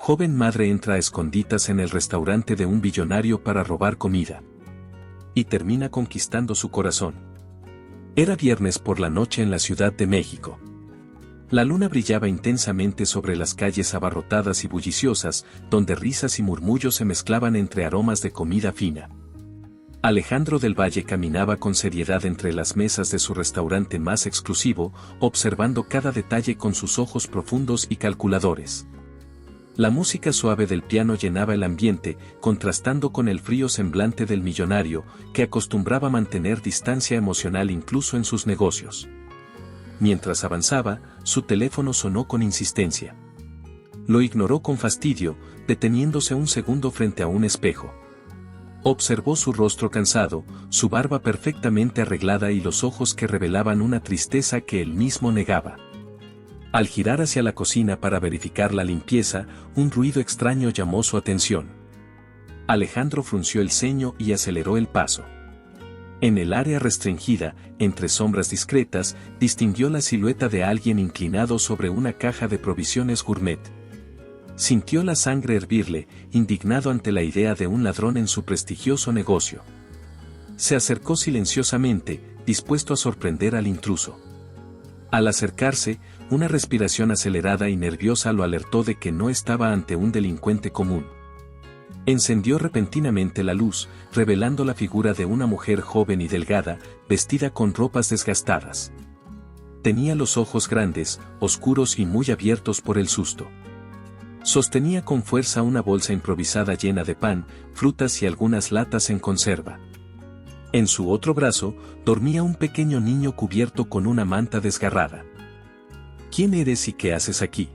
Joven madre entra a esconditas en el restaurante de un billonario para robar comida. Y termina conquistando su corazón. Era viernes por la noche en la Ciudad de México. La luna brillaba intensamente sobre las calles abarrotadas y bulliciosas, donde risas y murmullos se mezclaban entre aromas de comida fina. Alejandro del Valle caminaba con seriedad entre las mesas de su restaurante más exclusivo, observando cada detalle con sus ojos profundos y calculadores. La música suave del piano llenaba el ambiente, contrastando con el frío semblante del millonario, que acostumbraba mantener distancia emocional incluso en sus negocios. Mientras avanzaba, su teléfono sonó con insistencia. Lo ignoró con fastidio, deteniéndose un segundo frente a un espejo. Observó su rostro cansado, su barba perfectamente arreglada y los ojos que revelaban una tristeza que él mismo negaba. Al girar hacia la cocina para verificar la limpieza, un ruido extraño llamó su atención. Alejandro frunció el ceño y aceleró el paso. En el área restringida, entre sombras discretas, distinguió la silueta de alguien inclinado sobre una caja de provisiones gourmet. Sintió la sangre hervirle, indignado ante la idea de un ladrón en su prestigioso negocio. Se acercó silenciosamente, dispuesto a sorprender al intruso. Al acercarse, una respiración acelerada y nerviosa lo alertó de que no estaba ante un delincuente común. Encendió repentinamente la luz, revelando la figura de una mujer joven y delgada, vestida con ropas desgastadas. Tenía los ojos grandes, oscuros y muy abiertos por el susto. Sostenía con fuerza una bolsa improvisada llena de pan, frutas y algunas latas en conserva. En su otro brazo, dormía un pequeño niño cubierto con una manta desgarrada. ¿Quién eres y qué haces aquí?,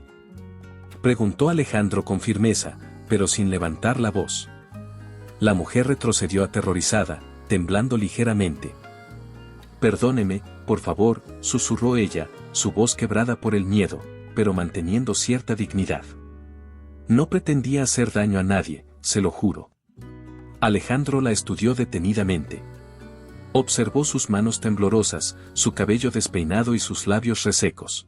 preguntó Alejandro con firmeza, pero sin levantar la voz. La mujer retrocedió aterrorizada, temblando ligeramente. Perdóneme, por favor, susurró ella, su voz quebrada por el miedo, pero manteniendo cierta dignidad. No pretendía hacer daño a nadie, se lo juro. Alejandro la estudió detenidamente. Observó sus manos temblorosas, su cabello despeinado y sus labios resecos.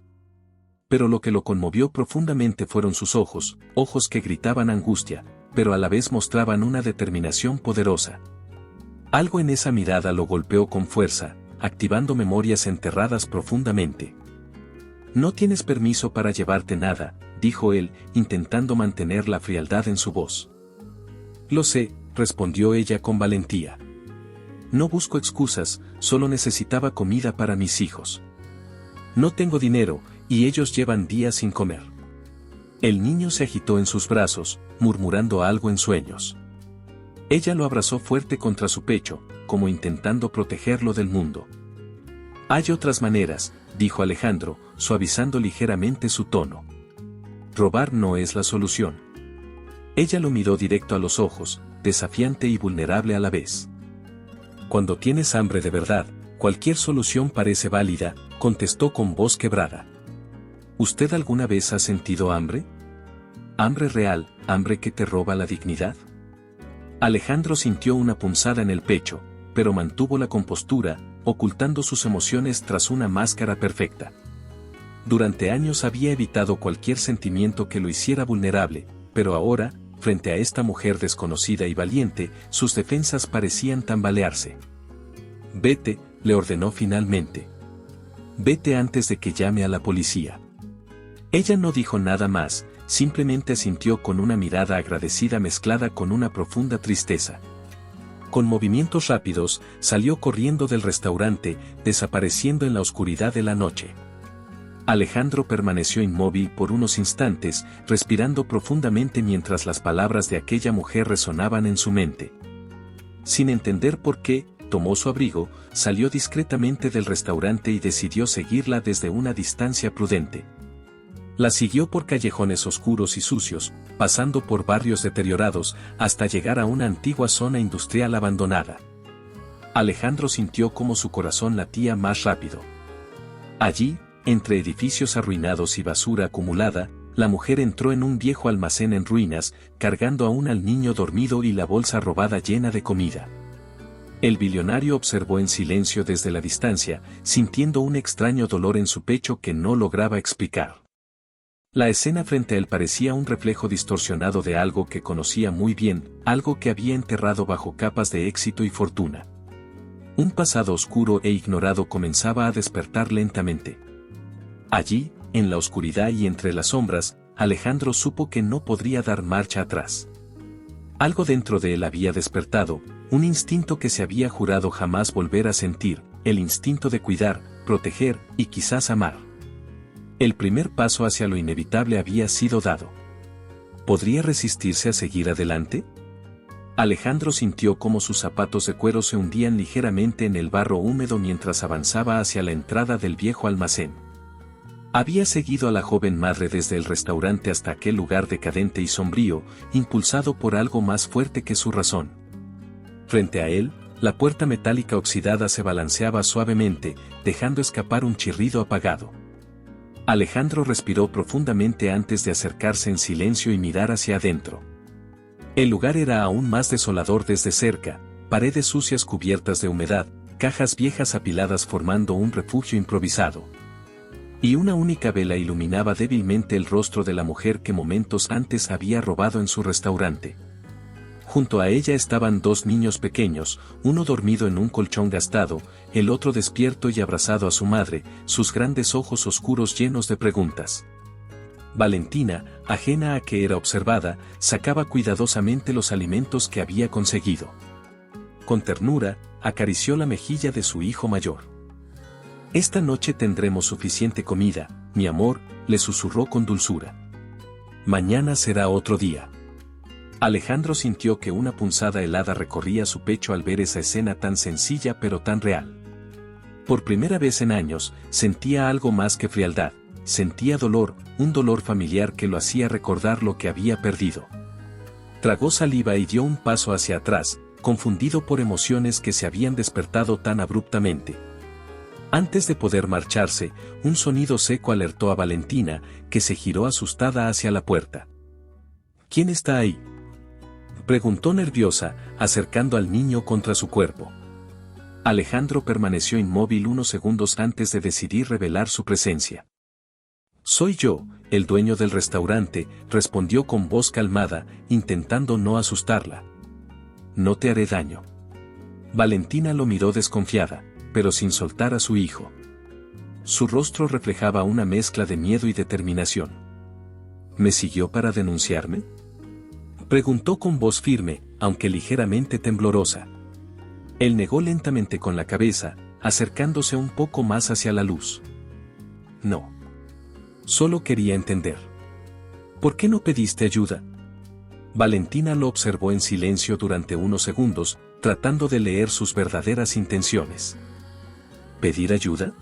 Pero lo que lo conmovió profundamente fueron sus ojos, ojos que gritaban angustia, pero a la vez mostraban una determinación poderosa. Algo en esa mirada lo golpeó con fuerza, activando memorias enterradas profundamente. No tienes permiso para llevarte nada, dijo él, intentando mantener la frialdad en su voz. Lo sé, respondió ella con valentía. No busco excusas, solo necesitaba comida para mis hijos. No tengo dinero, y ellos llevan días sin comer. El niño se agitó en sus brazos, murmurando algo en sueños. Ella lo abrazó fuerte contra su pecho, como intentando protegerlo del mundo. Hay otras maneras, dijo Alejandro, suavizando ligeramente su tono. Robar no es la solución. Ella lo miró directo a los ojos, desafiante y vulnerable a la vez. Cuando tienes hambre de verdad, cualquier solución parece válida, contestó con voz quebrada. ¿Usted alguna vez ha sentido hambre? ¿Hambre real, hambre que te roba la dignidad? Alejandro sintió una punzada en el pecho, pero mantuvo la compostura, ocultando sus emociones tras una máscara perfecta. Durante años había evitado cualquier sentimiento que lo hiciera vulnerable, pero ahora, frente a esta mujer desconocida y valiente, sus defensas parecían tambalearse. Vete, le ordenó finalmente. Vete antes de que llame a la policía. Ella no dijo nada más, simplemente asintió con una mirada agradecida mezclada con una profunda tristeza. Con movimientos rápidos, salió corriendo del restaurante, desapareciendo en la oscuridad de la noche. Alejandro permaneció inmóvil por unos instantes, respirando profundamente mientras las palabras de aquella mujer resonaban en su mente. Sin entender por qué, tomó su abrigo, salió discretamente del restaurante y decidió seguirla desde una distancia prudente. La siguió por callejones oscuros y sucios, pasando por barrios deteriorados, hasta llegar a una antigua zona industrial abandonada. Alejandro sintió cómo su corazón latía más rápido. Allí, entre edificios arruinados y basura acumulada, la mujer entró en un viejo almacén en ruinas, cargando aún al niño dormido y la bolsa robada llena de comida. El billonario observó en silencio desde la distancia, sintiendo un extraño dolor en su pecho que no lograba explicar. La escena frente a él parecía un reflejo distorsionado de algo que conocía muy bien, algo que había enterrado bajo capas de éxito y fortuna. Un pasado oscuro e ignorado comenzaba a despertar lentamente. Allí, en la oscuridad y entre las sombras, Alejandro supo que no podría dar marcha atrás. Algo dentro de él había despertado, un instinto que se había jurado jamás volver a sentir, el instinto de cuidar, proteger y quizás amar. El primer paso hacia lo inevitable había sido dado. ¿Podría resistirse a seguir adelante? Alejandro sintió cómo sus zapatos de cuero se hundían ligeramente en el barro húmedo mientras avanzaba hacia la entrada del viejo almacén. Había seguido a la joven madre desde el restaurante hasta aquel lugar decadente y sombrío, impulsado por algo más fuerte que su razón. Frente a él, la puerta metálica oxidada se balanceaba suavemente, dejando escapar un chirrido apagado. Alejandro respiró profundamente antes de acercarse en silencio y mirar hacia adentro. El lugar era aún más desolador desde cerca, paredes sucias cubiertas de humedad, cajas viejas apiladas formando un refugio improvisado. Y una única vela iluminaba débilmente el rostro de la mujer que momentos antes había robado en su restaurante. Junto a ella estaban dos niños pequeños, uno dormido en un colchón gastado, el otro despierto y abrazado a su madre, sus grandes ojos oscuros llenos de preguntas. Valentina, ajena a que era observada, sacaba cuidadosamente los alimentos que había conseguido. Con ternura, acarició la mejilla de su hijo mayor. «Esta noche tendremos suficiente comida, mi amor», le susurró con dulzura. «Mañana será otro día». Alejandro sintió que una punzada helada recorría su pecho al ver esa escena tan sencilla pero tan real. Por primera vez en años, sentía algo más que frialdad, sentía dolor, un dolor familiar que lo hacía recordar lo que había perdido. Tragó saliva y dio un paso hacia atrás, confundido por emociones que se habían despertado tan abruptamente. Antes de poder marcharse, un sonido seco alertó a Valentina, que se giró asustada hacia la puerta. «¿Quién está ahí?», preguntó nerviosa, acercando al niño contra su cuerpo. Alejandro permaneció inmóvil unos segundos antes de decidir revelar su presencia. «Soy yo, el dueño del restaurante», respondió con voz calmada, intentando no asustarla. «No te haré daño». Valentina lo miró desconfiada, pero sin soltar a su hijo. Su rostro reflejaba una mezcla de miedo y determinación. «¿Me siguió para denunciarme?», preguntó con voz firme, aunque ligeramente temblorosa. Él negó lentamente con la cabeza, acercándose un poco más hacia la luz. «No. Solo quería entender. ¿Por qué no pediste ayuda?». Valentina lo observó en silencio durante unos segundos, tratando de leer sus verdaderas intenciones. «¿Pedir ayuda?»,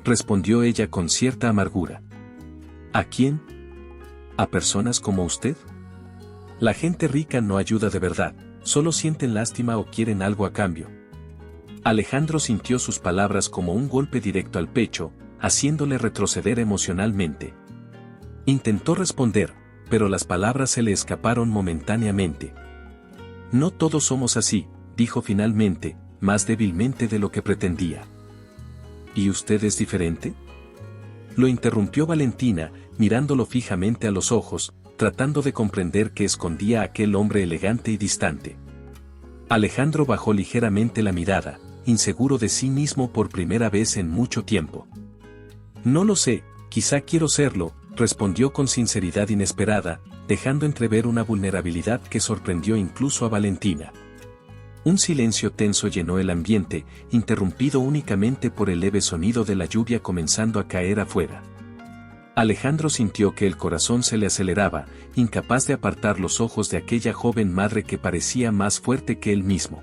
respondió ella con cierta amargura. «¿A quién? ¿A personas como usted? La gente rica no ayuda de verdad, solo sienten lástima o quieren algo a cambio». Alejandro sintió sus palabras como un golpe directo al pecho, haciéndole retroceder emocionalmente. Intentó responder, pero las palabras se le escaparon momentáneamente. «No todos somos así», dijo finalmente, más débilmente de lo que pretendía. «¿Y usted es diferente?», lo interrumpió Valentina, mirándolo fijamente a los ojos, tratando de comprender qué escondía aquel hombre elegante y distante. Alejandro bajó ligeramente la mirada, inseguro de sí mismo por primera vez en mucho tiempo. «No lo sé, quizá quiero serlo», respondió con sinceridad inesperada, dejando entrever una vulnerabilidad que sorprendió incluso a Valentina. Un silencio tenso llenó el ambiente, interrumpido únicamente por el leve sonido de la lluvia comenzando a caer afuera. Alejandro sintió que el corazón se le aceleraba, incapaz de apartar los ojos de aquella joven madre que parecía más fuerte que él mismo.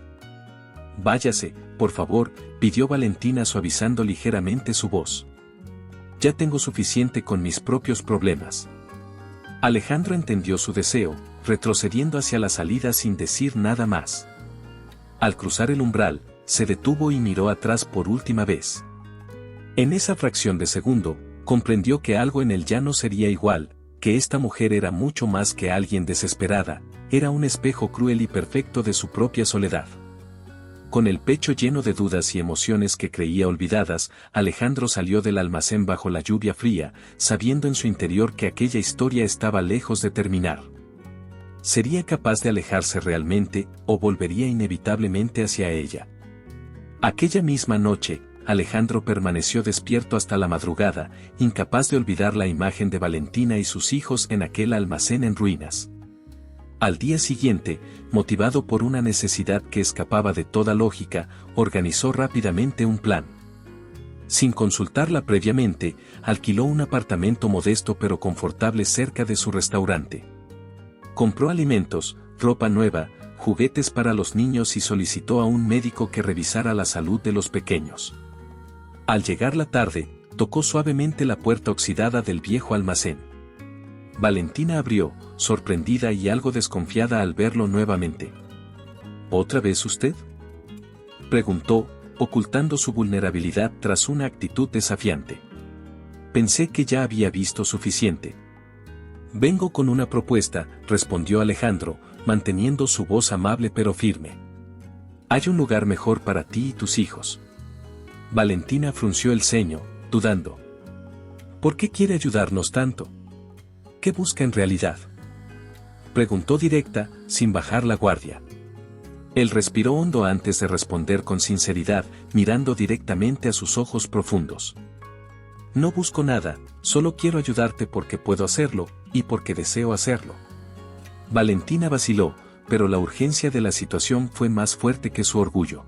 «Váyase, por favor», pidió Valentina suavizando ligeramente su voz. «Ya tengo suficiente con mis propios problemas». Alejandro entendió su deseo, retrocediendo hacia la salida sin decir nada más. Al cruzar el umbral, se detuvo y miró atrás por última vez. En esa fracción de segundo, comprendió que algo en él ya no sería igual, que esta mujer era mucho más que alguien desesperada, era un espejo cruel y perfecto de su propia soledad. Con el pecho lleno de dudas y emociones que creía olvidadas, Alejandro salió del almacén bajo la lluvia fría, sabiendo en su interior que aquella historia estaba lejos de terminar. ¿Sería capaz de alejarse realmente, o volvería inevitablemente hacia ella? Aquella misma noche, Alejandro permaneció despierto hasta la madrugada, incapaz de olvidar la imagen de Valentina y sus hijos en aquel almacén en ruinas. Al día siguiente, motivado por una necesidad que escapaba de toda lógica, organizó rápidamente un plan. Sin consultarla previamente, alquiló un apartamento modesto pero confortable cerca de su restaurante. Compró alimentos, ropa nueva, juguetes para los niños y solicitó a un médico que revisara la salud de los pequeños. Al llegar la tarde, tocó suavemente la puerta oxidada del viejo almacén. Valentina abrió, sorprendida y algo desconfiada al verlo nuevamente. ¿Otra vez usted?, preguntó, ocultando su vulnerabilidad tras una actitud desafiante. Pensé que ya había visto suficiente. Vengo con una propuesta, respondió Alejandro, manteniendo su voz amable pero firme. Hay un lugar mejor para ti y tus hijos. Valentina frunció el ceño, dudando. ¿Por qué quiere ayudarnos tanto? ¿Qué busca en realidad?, preguntó directa, sin bajar la guardia. Él respiró hondo antes de responder con sinceridad, mirando directamente a sus ojos profundos. No busco nada, solo quiero ayudarte porque puedo hacerlo, y porque deseo hacerlo. Valentina vaciló, pero la urgencia de la situación fue más fuerte que su orgullo.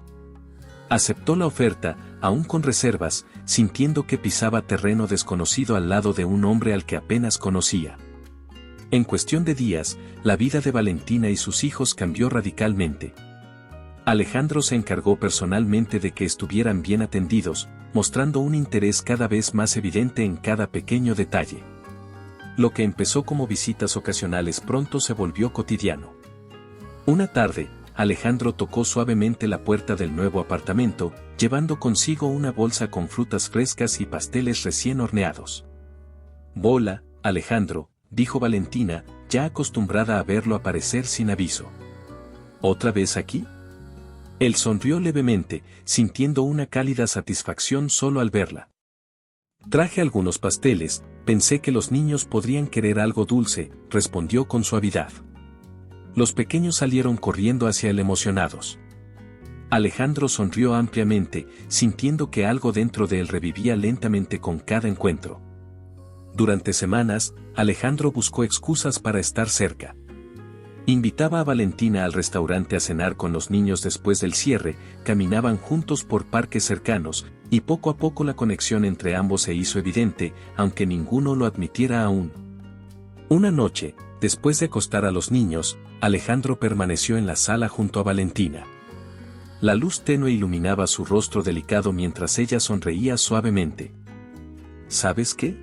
Aceptó la oferta, aún con reservas, sintiendo que pisaba terreno desconocido al lado de un hombre al que apenas conocía. En cuestión de días, la vida de Valentina y sus hijos cambió radicalmente. Alejandro se encargó personalmente de que estuvieran bien atendidos, mostrando un interés cada vez más evidente en cada pequeño detalle. Lo que empezó como visitas ocasionales pronto se volvió cotidiano. Una tarde, Alejandro tocó suavemente la puerta del nuevo apartamento, llevando consigo una bolsa con frutas frescas y pasteles recién horneados. «Hola, Alejandro», dijo Valentina, ya acostumbrada a verlo aparecer sin aviso. ¿Otra vez aquí?». Él sonrió levemente, sintiendo una cálida satisfacción solo al verla. «Traje algunos pasteles, pensé que los niños podrían querer algo dulce», respondió con suavidad. Los pequeños salieron corriendo hacia él emocionados. Alejandro sonrió ampliamente, sintiendo que algo dentro de él revivía lentamente con cada encuentro. Durante semanas, Alejandro buscó excusas para estar cerca. Invitaba a Valentina al restaurante a cenar con los niños después del cierre, caminaban juntos por parques cercanos, y poco a poco la conexión entre ambos se hizo evidente, aunque ninguno lo admitiera aún. Una noche, después de acostar a los niños, Alejandro permaneció en la sala junto a Valentina. La luz tenue iluminaba su rostro delicado mientras ella sonreía suavemente. «¿Sabes qué?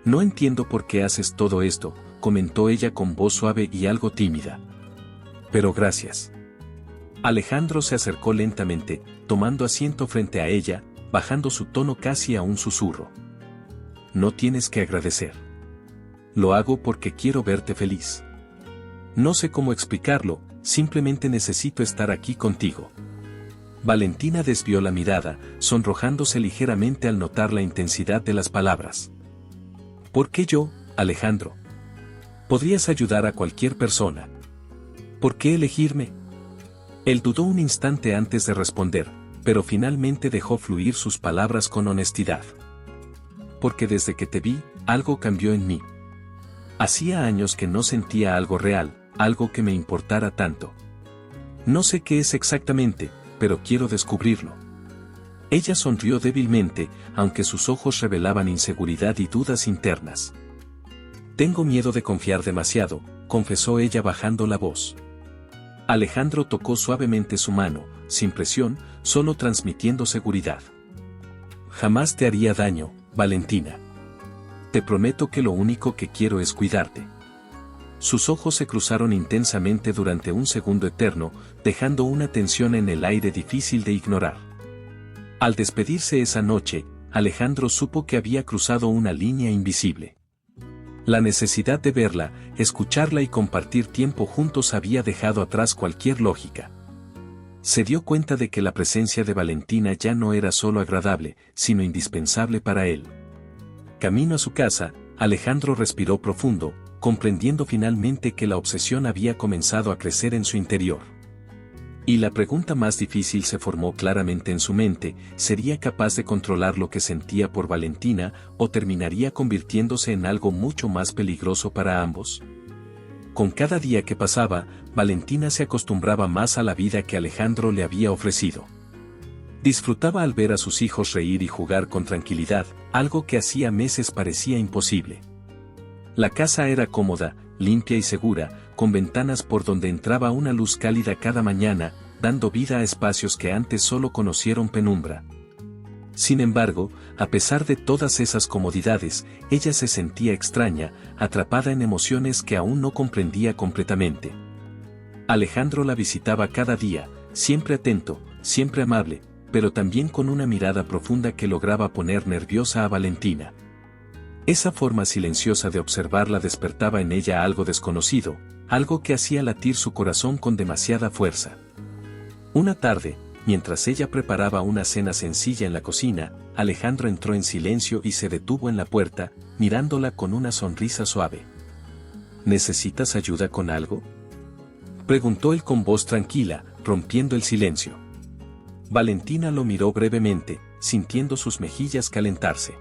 No entiendo por qué haces todo esto», comentó ella con voz suave y algo tímida. «Pero gracias». Alejandro se acercó lentamente, tomando asiento frente a ella, bajando su tono casi a un susurro. «No tienes que agradecer. Lo hago porque quiero verte feliz. No sé cómo explicarlo, simplemente necesito estar aquí contigo». Valentina desvió la mirada, sonrojándose ligeramente al notar la intensidad de las palabras. «¿Por qué yo, Alejandro? Podrías ayudar a cualquier persona. ¿Por qué elegirme?». Él dudó un instante antes de responder, pero finalmente dejó fluir sus palabras con honestidad. «Porque desde que te vi, algo cambió en mí. Hacía años que no sentía algo real, algo que me importara tanto. No sé qué es exactamente, pero quiero descubrirlo». Ella sonrió débilmente, aunque sus ojos revelaban inseguridad y dudas internas. «Tengo miedo de confiar demasiado», confesó ella bajando la voz. Alejandro tocó suavemente su mano, sin presión, solo transmitiendo seguridad. «Jamás te haría daño, Valentina. Te prometo que lo único que quiero es cuidarte». Sus ojos se cruzaron intensamente durante un segundo eterno, dejando una tensión en el aire difícil de ignorar. Al despedirse esa noche, Alejandro supo que había cruzado una línea invisible. La necesidad de verla, escucharla y compartir tiempo juntos había dejado atrás cualquier lógica. Se dio cuenta de que la presencia de Valentina ya no era solo agradable, sino indispensable para él. Camino a su casa, Alejandro respiró profundo, comprendiendo finalmente que la obsesión había comenzado a crecer en su interior. Y la pregunta más difícil se formó claramente en su mente: ¿sería capaz de controlar lo que sentía por Valentina o terminaría convirtiéndose en algo mucho más peligroso para ambos? Con cada día que pasaba, Valentina se acostumbraba más a la vida que Alejandro le había ofrecido. Disfrutaba al ver a sus hijos reír y jugar con tranquilidad, algo que hacía meses parecía imposible. La casa era cómoda, limpia y segura, con ventanas por donde entraba una luz cálida cada mañana, dando vida a espacios que antes solo conocieron penumbra. Sin embargo, a pesar de todas esas comodidades, ella se sentía extraña, atrapada en emociones que aún no comprendía completamente. Alejandro la visitaba cada día, siempre atento, siempre amable, pero también con una mirada profunda que lograba poner nerviosa a Valentina. Esa forma silenciosa de observarla despertaba en ella algo desconocido, algo que hacía latir su corazón con demasiada fuerza. Una tarde, mientras ella preparaba una cena sencilla en la cocina, Alejandro entró en silencio y se detuvo en la puerta, mirándola con una sonrisa suave. ¿Necesitas ayuda con algo?, preguntó él con voz tranquila, rompiendo el silencio. Valentina lo miró brevemente, sintiendo sus mejillas calentarse.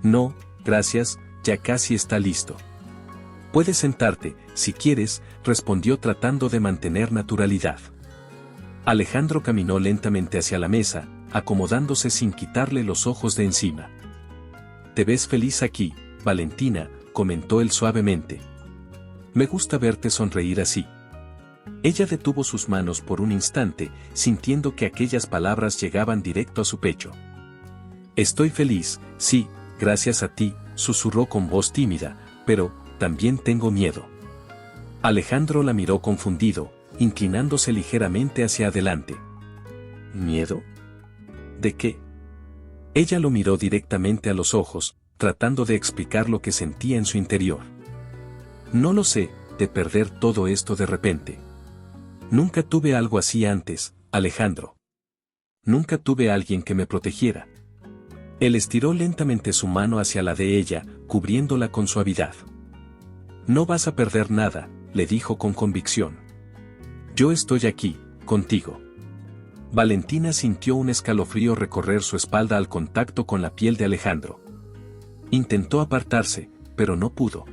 No, gracias, ya casi está listo. Puedes sentarte, si quieres, respondió tratando de mantener naturalidad. Alejandro caminó lentamente hacia la mesa, acomodándose sin quitarle los ojos de encima. Te ves feliz aquí, Valentina, comentó él suavemente. Me gusta verte sonreír así. Ella detuvo sus manos por un instante, sintiendo que aquellas palabras llegaban directo a su pecho. Estoy feliz, sí, gracias a ti, susurró con voz tímida, pero también tengo miedo. Alejandro la miró confundido, inclinándose ligeramente hacia adelante. ¿Miedo? ¿De qué? Ella lo miró directamente a los ojos, tratando de explicar lo que sentía en su interior. No lo sé, de perder todo esto de repente. Nunca tuve algo así antes, Alejandro. Nunca tuve a alguien que me protegiera. Él estiró lentamente su mano hacia la de ella, cubriéndola con suavidad. No vas a perder nada, le dijo con convicción. Yo estoy aquí, contigo. Valentina sintió un escalofrío recorrer su espalda al contacto con la piel de Alejandro. Intentó apartarse, pero no pudo.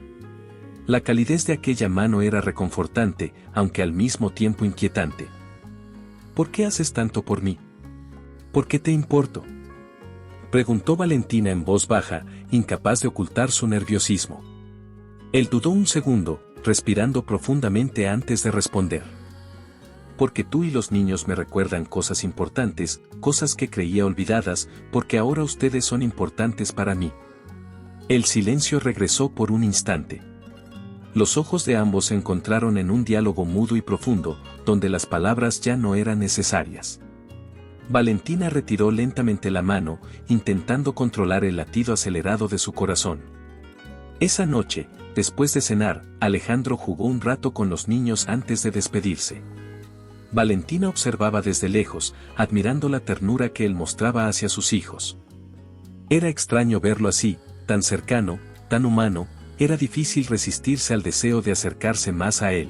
La calidez de aquella mano era reconfortante, aunque al mismo tiempo inquietante. ¿Por qué haces tanto por mí? ¿Por qué te importo?, preguntó Valentina en voz baja, incapaz de ocultar su nerviosismo. Él dudó un segundo, respirando profundamente antes de responder. Porque tú y los niños me recuerdan cosas importantes, cosas que creía olvidadas, porque ahora ustedes son importantes para mí. El silencio regresó por un instante. Los ojos de ambos se encontraron en un diálogo mudo y profundo, donde las palabras ya no eran necesarias. Valentina retiró lentamente la mano, intentando controlar el latido acelerado de su corazón. Esa noche, después de cenar, Alejandro jugó un rato con los niños antes de despedirse. Valentina observaba desde lejos, admirando la ternura que él mostraba hacia sus hijos. Era extraño verlo así, tan cercano, tan humano, era difícil resistirse al deseo de acercarse más a él.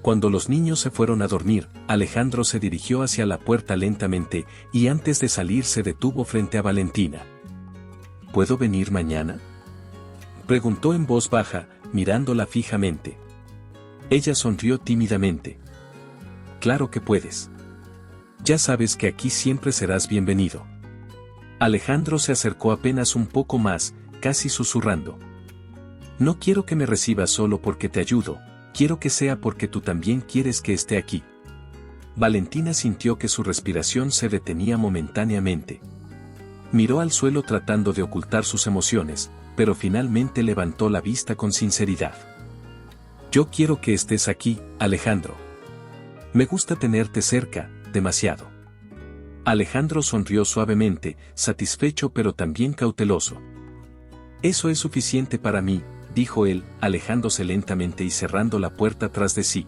Cuando los niños se fueron a dormir, Alejandro se dirigió hacia la puerta lentamente, y antes de salir se detuvo frente a Valentina. ¿Puedo venir mañana?, preguntó en voz baja, mirándola fijamente. Ella sonrió tímidamente. Claro que puedes. Ya sabes que aquí siempre serás bienvenido. Alejandro se acercó apenas un poco más, casi susurrando. No quiero que me recibas solo porque te ayudo, quiero que sea porque tú también quieres que esté aquí. Valentina sintió que su respiración se detenía momentáneamente. Miró al suelo tratando de ocultar sus emociones, pero finalmente levantó la vista con sinceridad. Yo quiero que estés aquí, Alejandro. Me gusta tenerte cerca, demasiado. Alejandro sonrió suavemente, satisfecho pero también cauteloso. Eso es suficiente para mí, dijo él, alejándose lentamente y cerrando la puerta tras de sí.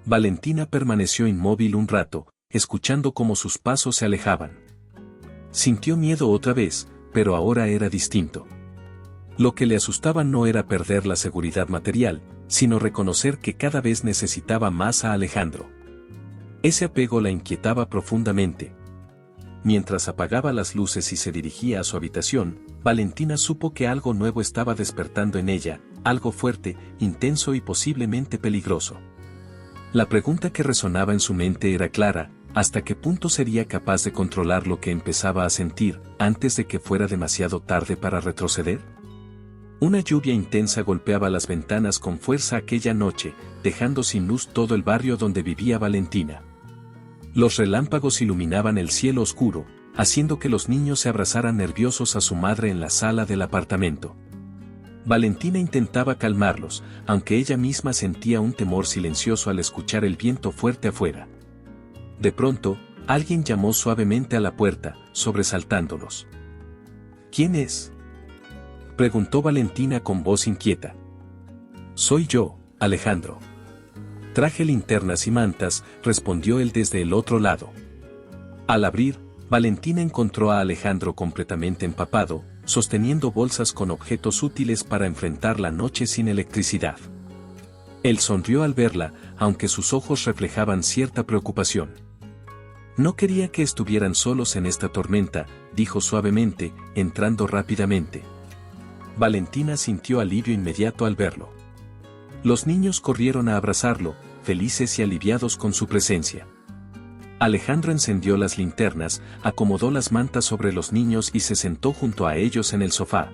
Valentina permaneció inmóvil un rato, escuchando cómo sus pasos se alejaban. Sintió miedo otra vez, pero ahora era distinto. Lo que le asustaba no era perder la seguridad material, sino reconocer que cada vez necesitaba más a Alejandro. Ese apego la inquietaba profundamente. Mientras apagaba las luces y se dirigía a su habitación, Valentina supo que algo nuevo estaba despertando en ella, algo fuerte, intenso y posiblemente peligroso. La pregunta que resonaba en su mente era clara: ¿hasta qué punto sería capaz de controlar lo que empezaba a sentir, antes de que fuera demasiado tarde para retroceder? Una lluvia intensa golpeaba las ventanas con fuerza aquella noche, dejando sin luz todo el barrio donde vivía Valentina. Los relámpagos iluminaban el cielo oscuro, haciendo que los niños se abrazaran nerviosos a su madre en la sala del apartamento. Valentina intentaba calmarlos, aunque ella misma sentía un temor silencioso al escuchar el viento fuerte afuera. De pronto, alguien llamó suavemente a la puerta, sobresaltándolos. ¿Quién es?, preguntó Valentina con voz inquieta. Soy yo, Alejandro. Traje linternas y mantas, respondió él desde el otro lado. Al abrir, Valentina encontró a Alejandro completamente empapado, sosteniendo bolsas con objetos útiles para enfrentar la noche sin electricidad. Él sonrió al verla, aunque sus ojos reflejaban cierta preocupación. No quería que estuvieran solos en esta tormenta, dijo suavemente, entrando rápidamente. Valentina sintió alivio inmediato al verlo. Los niños corrieron a abrazarlo, felices y aliviados con su presencia. Alejandro encendió las linternas, acomodó las mantas sobre los niños y se sentó junto a ellos en el sofá,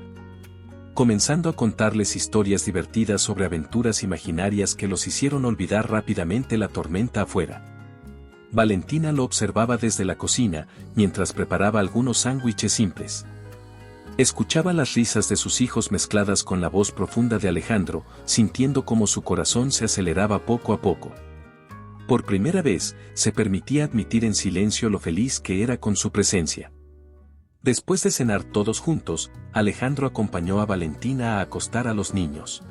comenzando a contarles historias divertidas sobre aventuras imaginarias que los hicieron olvidar rápidamente la tormenta afuera. Valentina lo observaba desde la cocina, mientras preparaba algunos sándwiches simples. Escuchaba las risas de sus hijos mezcladas con la voz profunda de Alejandro, sintiendo cómo su corazón se aceleraba poco a poco. Por primera vez, se permitía admitir en silencio lo feliz que era con su presencia. Después de cenar todos juntos, Alejandro acompañó a Valentina a acostar a los niños.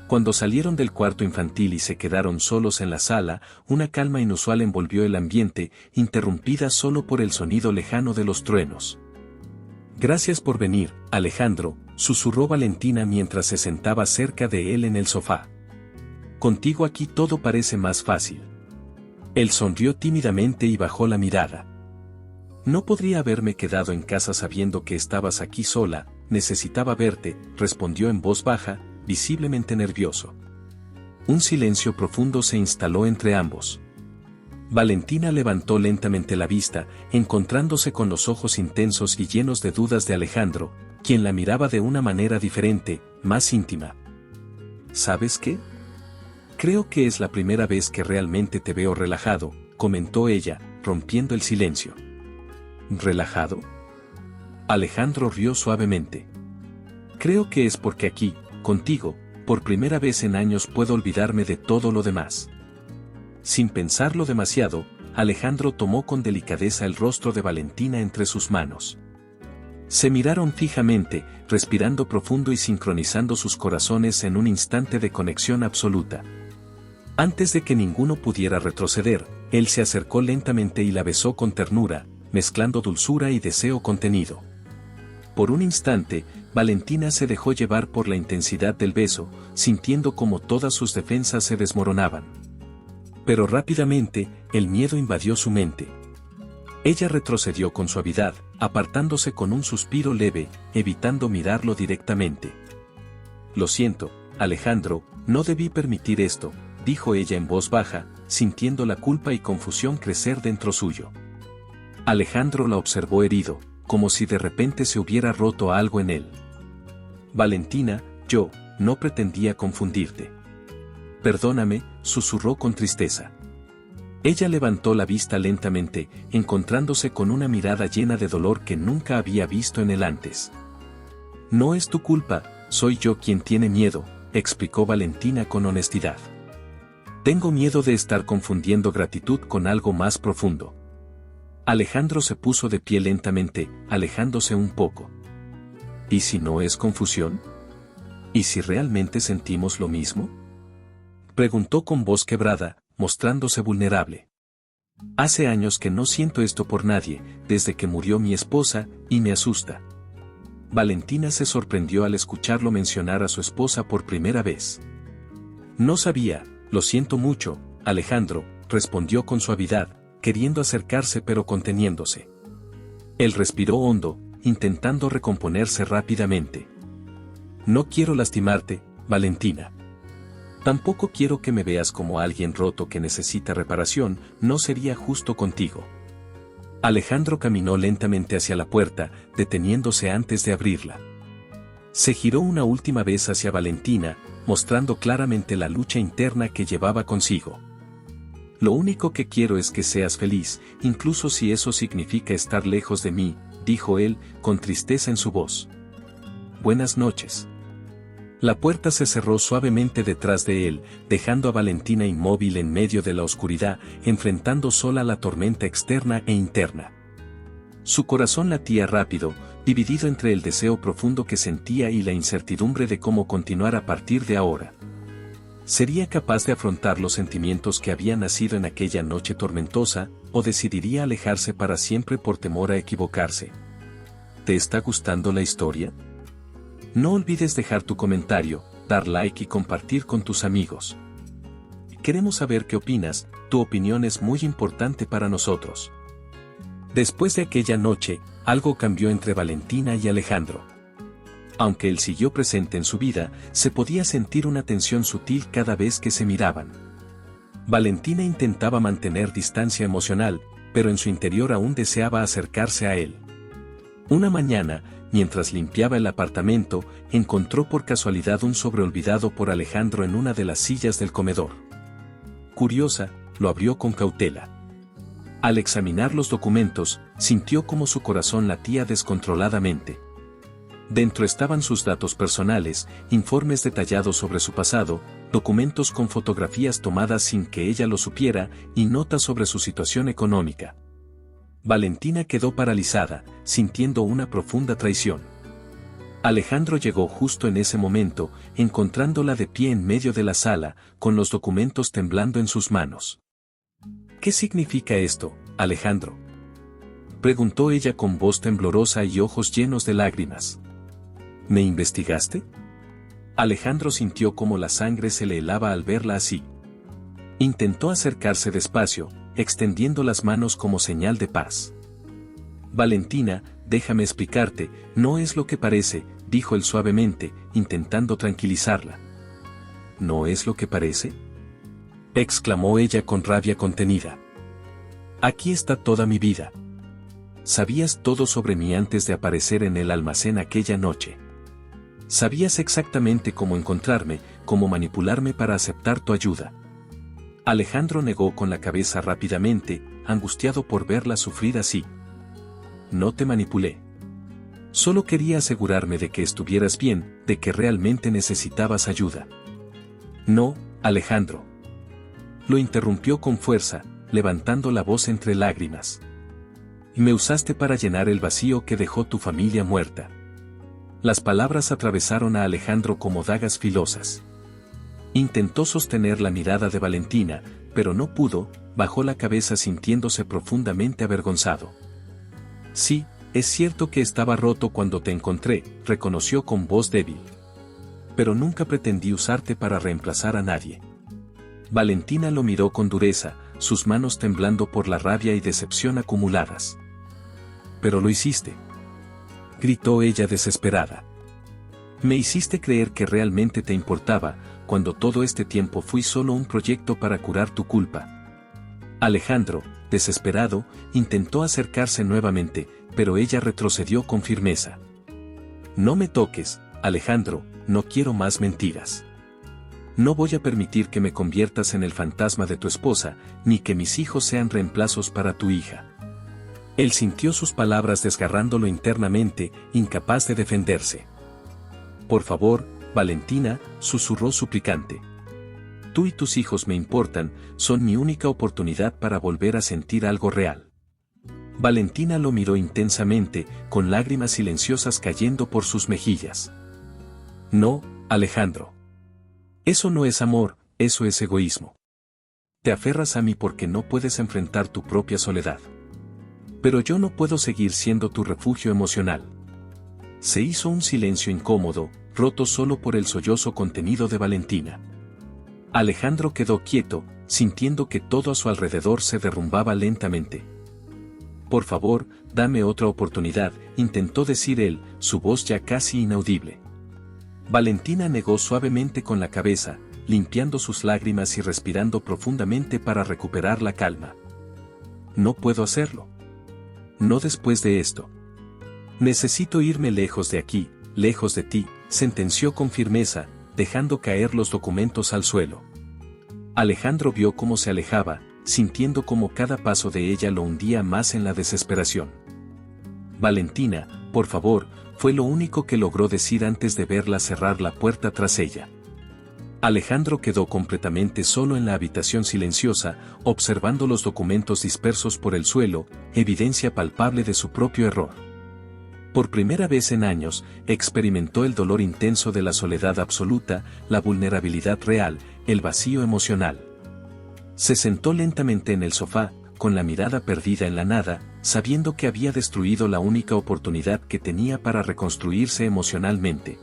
Cuando salieron del cuarto infantil y se quedaron solos en la sala, una calma inusual envolvió el ambiente, interrumpida solo por el sonido lejano de los truenos. Gracias por venir, Alejandro, susurró Valentina mientras se sentaba cerca de él en el sofá. Contigo aquí todo parece más fácil. Él sonrió tímidamente y bajó la mirada. No podría haberme quedado en casa sabiendo que estabas aquí sola, necesitaba verte, respondió en voz baja, visiblemente nervioso. Un silencio profundo se instaló entre ambos. Valentina levantó lentamente la vista, encontrándose con los ojos intensos y llenos de dudas de Alejandro, quien la miraba de una manera diferente, más íntima. ¿Sabes qué? Creo que es la primera vez que realmente te veo relajado, comentó ella, rompiendo el silencio. ¿Relajado? Alejandro rió suavemente. Creo que es porque aquí, contigo, por primera vez en años puedo olvidarme de todo lo demás. Sin pensarlo demasiado, Alejandro tomó con delicadeza el rostro de Valentina entre sus manos. Se miraron fijamente, respirando profundo y sincronizando sus corazones en un instante de conexión absoluta. Antes de que ninguno pudiera retroceder, él se acercó lentamente y la besó con ternura, mezclando dulzura y deseo contenido. Por un instante, Valentina se dejó llevar por la intensidad del beso, sintiendo como todas sus defensas se desmoronaban. Pero rápidamente, el miedo invadió su mente. Ella retrocedió con suavidad, apartándose con un suspiro leve, evitando mirarlo directamente. Lo siento, Alejandro, no debí permitir esto, dijo ella en voz baja, sintiendo la culpa y confusión crecer dentro suyo. Alejandro la observó herido, como si de repente se hubiera roto algo en él. Valentina, yo no pretendía confundirte. Perdóname, susurró con tristeza. Ella levantó la vista lentamente, encontrándose con una mirada llena de dolor que nunca había visto en él antes. No es tu culpa, soy yo quien tiene miedo, explicó Valentina con honestidad. Tengo miedo de estar confundiendo gratitud con algo más profundo. Alejandro se puso de pie lentamente, alejándose un poco. ¿Y si no es confusión? ¿Y si realmente sentimos lo mismo?, preguntó con voz quebrada, mostrándose vulnerable. Hace años que no siento esto por nadie, desde que murió mi esposa, y me asusta. Valentina se sorprendió al escucharlo mencionar a su esposa por primera vez. No sabía, lo siento mucho, Alejandro, respondió con suavidad, queriendo acercarse pero conteniéndose. Él respiró hondo, intentando recomponerse rápidamente. No quiero lastimarte, Valentina. Tampoco quiero que me veas como alguien roto que necesita reparación, no sería justo contigo. Alejandro caminó lentamente hacia la puerta, deteniéndose antes de abrirla. Se giró una última vez hacia Valentina, mostrando claramente la lucha interna que llevaba consigo. Lo único que quiero es que seas feliz, incluso si eso significa estar lejos de mí, dijo él, con tristeza en su voz. Buenas noches. La puerta se cerró suavemente detrás de él, dejando a Valentina inmóvil en medio de la oscuridad, enfrentando sola la tormenta externa e interna. Su corazón latía rápido, dividido entre el deseo profundo que sentía y la incertidumbre de cómo continuar a partir de ahora. ¿Sería capaz de afrontar los sentimientos que habían nacido en aquella noche tormentosa, o decidiría alejarse para siempre por temor a equivocarse? ¿Te está gustando la historia? No olvides dejar tu comentario, dar like y compartir con tus amigos. Queremos saber qué opinas, tu opinión es muy importante para nosotros. Después de aquella noche, algo cambió entre Valentina y Alejandro. Aunque él siguió presente en su vida, se podía sentir una tensión sutil cada vez que se miraban. Valentina intentaba mantener distancia emocional, pero en su interior aún deseaba acercarse a él. Una mañana, mientras limpiaba el apartamento, encontró por casualidad un sobre olvidado por Alejandro en una de las sillas del comedor. Curiosa, lo abrió con cautela. Al examinar los documentos, sintió como su corazón latía descontroladamente. Dentro estaban sus datos personales, informes detallados sobre su pasado, documentos con fotografías tomadas sin que ella lo supiera, y notas sobre su situación económica. Valentina quedó paralizada, sintiendo una profunda traición. Alejandro llegó justo en ese momento, encontrándola de pie en medio de la sala, con los documentos temblando en sus manos. ¿Qué significa esto, Alejandro?, preguntó ella con voz temblorosa y ojos llenos de lágrimas. ¿Me investigaste? Alejandro sintió como la sangre se le helaba al verla así. Intentó acercarse despacio, extendiendo las manos como señal de paz. Valentina, déjame explicarte, no es lo que parece, dijo él suavemente, intentando tranquilizarla. ¿No es lo que parece?, exclamó ella con rabia contenida. Aquí está toda mi vida. Sabías todo sobre mí antes de aparecer en el almacén aquella noche. Sabías exactamente cómo encontrarme, cómo manipularme para aceptar tu ayuda. Alejandro negó con la cabeza rápidamente, angustiado por verla sufrir así. No te manipulé. Solo quería asegurarme de que estuvieras bien, de que realmente necesitabas ayuda. No, Alejandro. Lo interrumpió con fuerza, levantando la voz entre lágrimas. Me usaste para llenar el vacío que dejó tu familia muerta. Las palabras atravesaron a Alejandro como dagas filosas. Intentó sostener la mirada de Valentina, pero no pudo, bajó la cabeza sintiéndose profundamente avergonzado. Sí, es cierto que estaba roto cuando te encontré, reconoció con voz débil. Pero nunca pretendí usarte para reemplazar a nadie. Valentina lo miró con dureza, sus manos temblando por la rabia y decepción acumuladas. Pero lo hiciste, gritó ella desesperada. Me hiciste creer que realmente te importaba, cuando todo este tiempo fui solo un proyecto para curar tu culpa. Alejandro, desesperado, intentó acercarse nuevamente, pero ella retrocedió con firmeza. No me toques, Alejandro, no quiero más mentiras. No voy a permitir que me conviertas en el fantasma de tu esposa, ni que mis hijos sean reemplazos para tu hija. Él sintió sus palabras desgarrándolo internamente, incapaz de defenderse. Por favor, Valentina, susurró suplicante. Tú y tus hijos me importan, son mi única oportunidad para volver a sentir algo real. Valentina lo miró intensamente, con lágrimas silenciosas cayendo por sus mejillas. No, Alejandro. Eso no es amor, eso es egoísmo. Te aferras a mí porque no puedes enfrentar tu propia soledad. Pero yo no puedo seguir siendo tu refugio emocional. Se hizo un silencio incómodo, roto solo por el sollozo contenido de Valentina. Alejandro quedó quieto, sintiendo que todo a su alrededor se derrumbaba lentamente. Por favor, dame otra oportunidad, intentó decir él, su voz ya casi inaudible. Valentina negó suavemente con la cabeza, limpiando sus lágrimas y respirando profundamente para recuperar la calma. No puedo hacerlo. No después de esto. Necesito irme lejos de aquí, lejos de ti, sentenció con firmeza, dejando caer los documentos al suelo. Alejandro vio cómo se alejaba, sintiendo cómo cada paso de ella lo hundía más en la desesperación. Valentina, por favor, fue lo único que logró decir antes de verla cerrar la puerta tras ella. Alejandro quedó completamente solo en la habitación silenciosa, observando los documentos dispersos por el suelo, evidencia palpable de su propio error. Por primera vez en años, experimentó el dolor intenso de la soledad absoluta, la vulnerabilidad real, el vacío emocional. Se sentó lentamente en el sofá, con la mirada perdida en la nada, sabiendo que había destruido la única oportunidad que tenía para reconstruirse emocionalmente.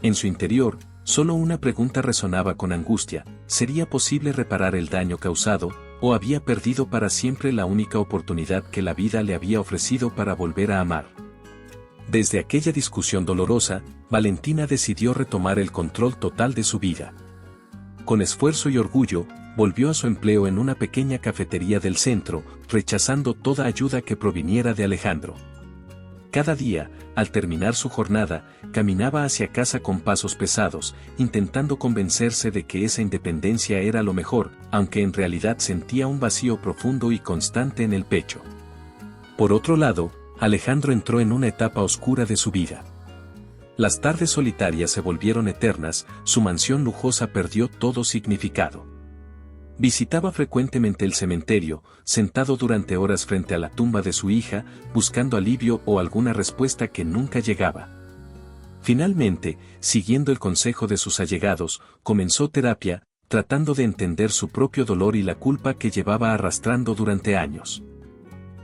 En su interior, solo una pregunta resonaba con angustia: ¿sería posible reparar el daño causado, o había perdido para siempre la única oportunidad que la vida le había ofrecido para volver a amar? Desde aquella discusión dolorosa, Valentina decidió retomar el control total de su vida. Con esfuerzo y orgullo, volvió a su empleo en una pequeña cafetería del centro, rechazando toda ayuda que proviniera de Alejandro. Cada día, al terminar su jornada, caminaba hacia casa con pasos pesados, intentando convencerse de que esa independencia era lo mejor, aunque en realidad sentía un vacío profundo y constante en el pecho. Por otro lado, Alejandro entró en una etapa oscura de su vida. Las tardes solitarias se volvieron eternas, su mansión lujosa perdió todo significado. Visitaba frecuentemente el cementerio, sentado durante horas frente a la tumba de su hija, buscando alivio o alguna respuesta que nunca llegaba. Finalmente, siguiendo el consejo de sus allegados, comenzó terapia, tratando de entender su propio dolor y la culpa que llevaba arrastrando durante años.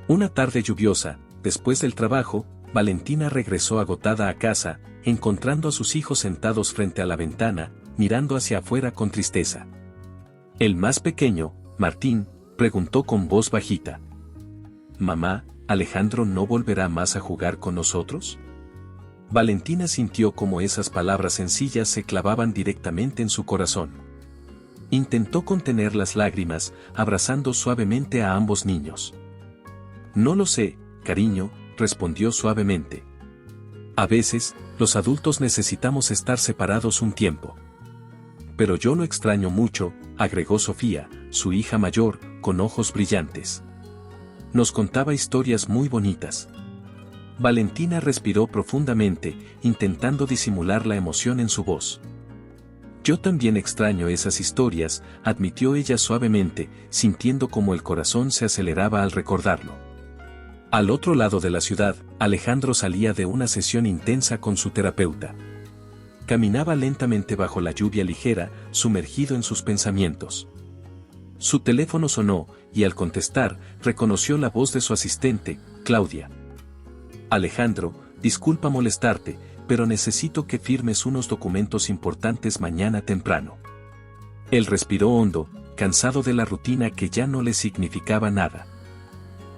Una tarde lluviosa, después del trabajo, Valentina regresó agotada a casa, encontrando a sus hijos sentados frente a la ventana, mirando hacia afuera con tristeza. El más pequeño, Martín, preguntó con voz bajita: «Mamá, ¿Alejandro no volverá más a jugar con nosotros?». Valentina sintió como esas palabras sencillas se clavaban directamente en su corazón. Intentó contener las lágrimas, abrazando suavemente a ambos niños. «No lo sé, cariño», respondió suavemente. «A veces, los adultos necesitamos estar separados un tiempo. Pero yo lo extraño mucho», agregó Sofía, su hija mayor, con ojos brillantes. Nos contaba historias muy bonitas. Valentina respiró profundamente, intentando disimular la emoción en su voz. «Yo también extraño esas historias», admitió ella suavemente, sintiendo como el corazón se aceleraba al recordarlo. Al otro lado de la ciudad, Alejandro salía de una sesión intensa con su terapeuta. Caminaba lentamente bajo la lluvia ligera, sumergido en sus pensamientos. Su teléfono sonó, y al contestar, reconoció la voz de su asistente, Claudia. «Alejandro, disculpa molestarte, pero necesito que firmes unos documentos importantes mañana temprano». Él respiró hondo, cansado de la rutina que ya no le significaba nada.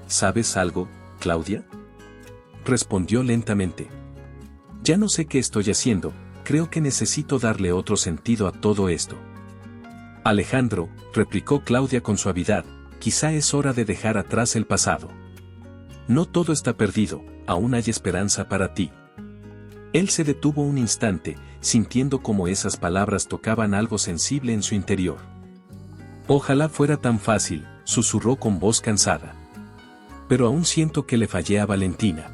«¿Sabes algo, Claudia?», respondió lentamente. «Ya no sé qué estoy haciendo. Creo que necesito darle otro sentido a todo esto». «Alejandro», replicó Claudia con suavidad, «quizá es hora de dejar atrás el pasado. No todo está perdido, aún hay esperanza para ti». Él se detuvo un instante, sintiendo como esas palabras tocaban algo sensible en su interior. «Ojalá fuera tan fácil», susurró con voz cansada. «Pero aún siento que le fallé a Valentina.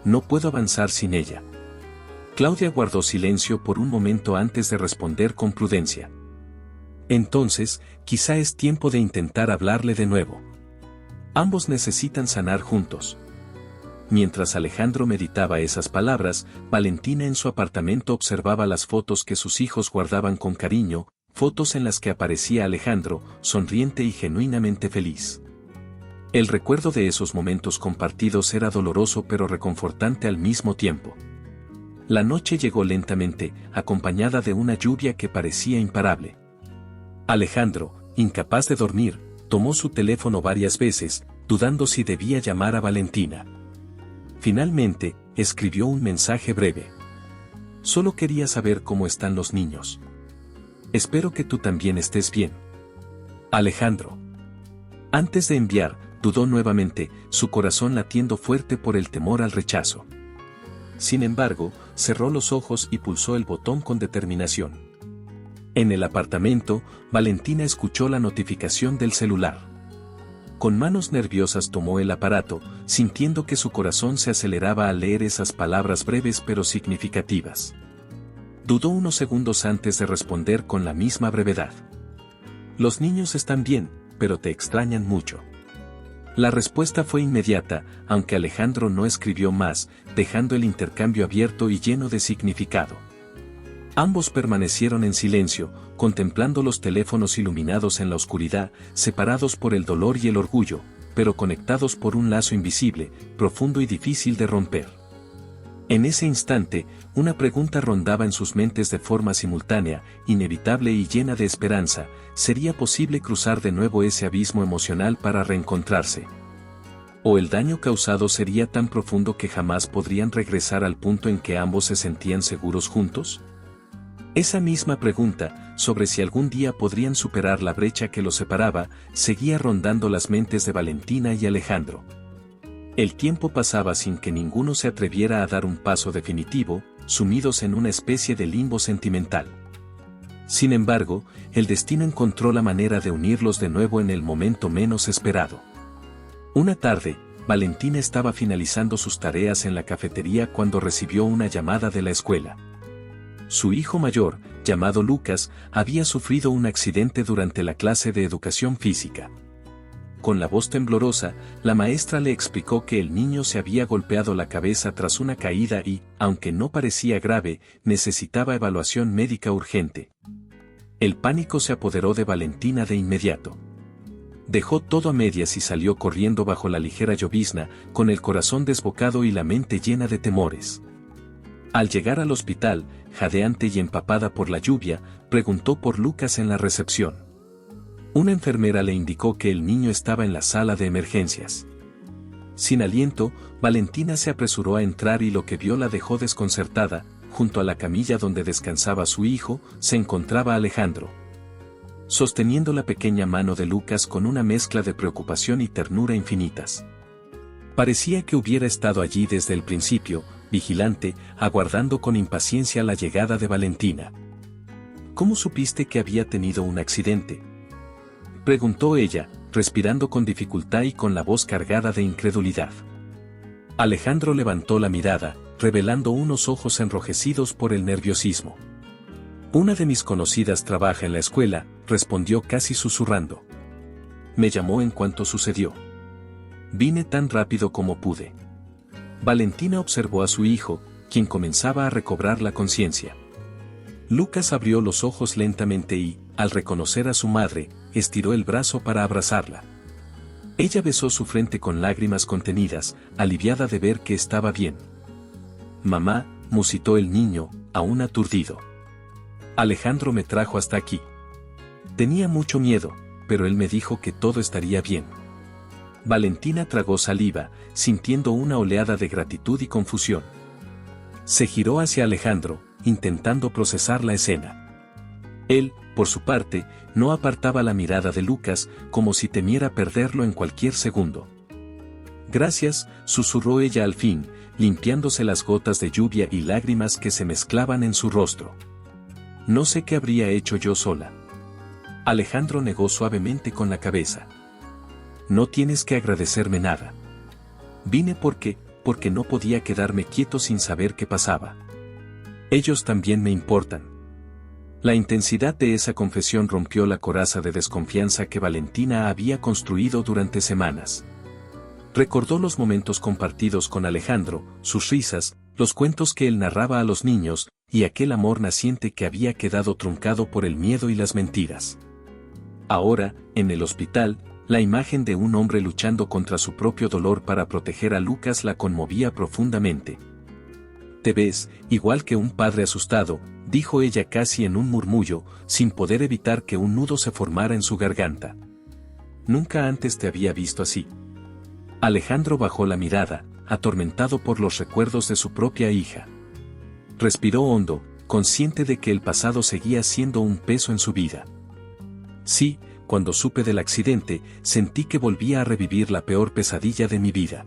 No puedo avanzar sin ella». Claudia guardó silencio por un momento antes de responder con prudencia. «Entonces, quizá es tiempo de intentar hablarle de nuevo. Ambos necesitan sanar juntos». Mientras Alejandro meditaba esas palabras, Valentina en su apartamento observaba las fotos que sus hijos guardaban con cariño, fotos en las que aparecía Alejandro, sonriente y genuinamente feliz. El recuerdo de esos momentos compartidos era doloroso pero reconfortante al mismo tiempo. La noche llegó lentamente, acompañada de una lluvia que parecía imparable. Alejandro, incapaz de dormir, tomó su teléfono varias veces, dudando si debía llamar a Valentina. Finalmente, escribió un mensaje breve. Solo quería saber cómo están los niños. Espero que tú también estés bien. Alejandro. Antes de enviar, dudó nuevamente, su corazón latiendo fuerte por el temor al rechazo. Sin embargo, cerró los ojos y pulsó el botón con determinación. En el apartamento, Valentina escuchó la notificación del celular. Con manos nerviosas tomó el aparato, sintiendo que su corazón se aceleraba al leer esas palabras breves pero significativas. Dudó unos segundos antes de responder con la misma brevedad. Los niños están bien, pero te extrañan mucho. La respuesta fue inmediata, aunque Alejandro no escribió más, dejando el intercambio abierto y lleno de significado. Ambos permanecieron en silencio, contemplando los teléfonos iluminados en la oscuridad, separados por el dolor y el orgullo, pero conectados por un lazo invisible, profundo y difícil de romper. En ese instante, una pregunta rondaba en sus mentes de forma simultánea, inevitable y llena de esperanza: ¿sería posible cruzar de nuevo ese abismo emocional para reencontrarse? ¿O el daño causado sería tan profundo que jamás podrían regresar al punto en que ambos se sentían seguros juntos? Esa misma pregunta, sobre si algún día podrían superar la brecha que los separaba, seguía rondando las mentes de Valentina y Alejandro. El tiempo pasaba sin que ninguno se atreviera a dar un paso definitivo, sumidos en una especie de limbo sentimental. Sin embargo, el destino encontró la manera de unirlos de nuevo en el momento menos esperado. Una tarde, Valentina estaba finalizando sus tareas en la cafetería cuando recibió una llamada de la escuela. Su hijo mayor, llamado Lucas, había sufrido un accidente durante la clase de educación física. Con la voz temblorosa, la maestra le explicó que el niño se había golpeado la cabeza tras una caída y, aunque no parecía grave, necesitaba evaluación médica urgente. El pánico se apoderó de Valentina de inmediato. Dejó todo a medias y salió corriendo bajo la ligera llovizna, con el corazón desbocado y la mente llena de temores. Al llegar al hospital, jadeante y empapada por la lluvia, preguntó por Lucas en la recepción. Una enfermera le indicó que el niño estaba en la sala de emergencias. Sin aliento, Valentina se apresuró a entrar y lo que vio la dejó desconcertada. Junto a la camilla donde descansaba su hijo, se encontraba Alejandro, sosteniendo la pequeña mano de Lucas con una mezcla de preocupación y ternura infinitas. Parecía que hubiera estado allí desde el principio, vigilante, aguardando con impaciencia la llegada de Valentina. ¿Cómo supiste que había tenido un accidente?, preguntó ella, respirando con dificultad y con la voz cargada de incredulidad. Alejandro levantó la mirada, revelando unos ojos enrojecidos por el nerviosismo. Una de mis conocidas trabaja en la escuela, respondió casi susurrando. Me llamó en cuanto sucedió. Vine tan rápido como pude. Valentina observó a su hijo, quien comenzaba a recobrar la conciencia. Lucas abrió los ojos lentamente y, al reconocer a su madre, estiró el brazo para abrazarla. Ella besó su frente con lágrimas contenidas, aliviada de ver que estaba bien. Mamá, musitó el niño, aún aturdido. Alejandro me trajo hasta aquí. Tenía mucho miedo, pero él me dijo que todo estaría bien. Valentina tragó saliva, sintiendo una oleada de gratitud y confusión. Se giró hacia Alejandro, intentando procesar la escena. Él, por su parte, no apartaba la mirada de Lucas, como si temiera perderlo en cualquier segundo. Gracias, susurró ella al fin, limpiándose las gotas de lluvia y lágrimas que se mezclaban en su rostro. No sé qué habría hecho yo sola. Alejandro negó suavemente con la cabeza. No tienes que agradecerme nada. Vine porque no podía quedarme quieto sin saber qué pasaba. Ellos también me importan. La intensidad de esa confesión rompió la coraza de desconfianza que Valentina había construido durante semanas. Recordó los momentos compartidos con Alejandro, sus risas, los cuentos que él narraba a los niños, y aquel amor naciente que había quedado truncado por el miedo y las mentiras. Ahora, en el hospital, la imagen de un hombre luchando contra su propio dolor para proteger a Lucas la conmovía profundamente. «Te ves, igual que un padre asustado», dijo ella casi en un murmullo, sin poder evitar que un nudo se formara en su garganta. «Nunca antes te había visto así». Alejandro bajó la mirada, atormentado por los recuerdos de su propia hija. Respiró hondo, consciente de que el pasado seguía siendo un peso en su vida. «Sí, cuando supe del accidente, sentí que volvía a revivir la peor pesadilla de mi vida.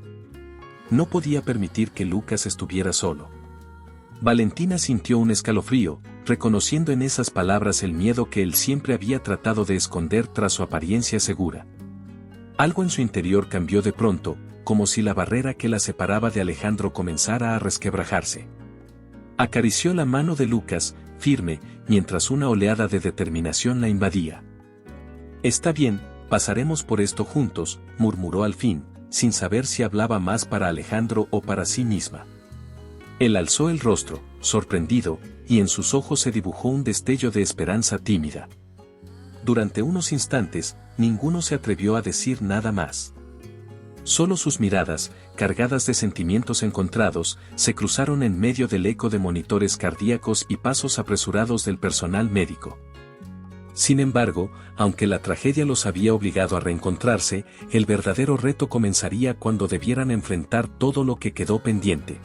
No podía permitir que Lucas estuviera solo». Valentina sintió un escalofrío, reconociendo en esas palabras el miedo que él siempre había tratado de esconder tras su apariencia segura. Algo en su interior cambió de pronto, como si la barrera que la separaba de Alejandro comenzara a resquebrajarse. Acarició la mano de Lucas, firme, mientras una oleada de determinación la invadía. «Está bien, pasaremos por esto juntos», murmuró al fin, sin saber si hablaba más para Alejandro o para sí misma. Él alzó el rostro, sorprendido, y en sus ojos se dibujó un destello de esperanza tímida. Durante unos instantes, ninguno se atrevió a decir nada más. Solo sus miradas, cargadas de sentimientos encontrados, se cruzaron en medio del eco de monitores cardíacos y pasos apresurados del personal médico. Sin embargo, aunque la tragedia los había obligado a reencontrarse, el verdadero reto comenzaría cuando debieran enfrentar todo lo que quedó pendiente.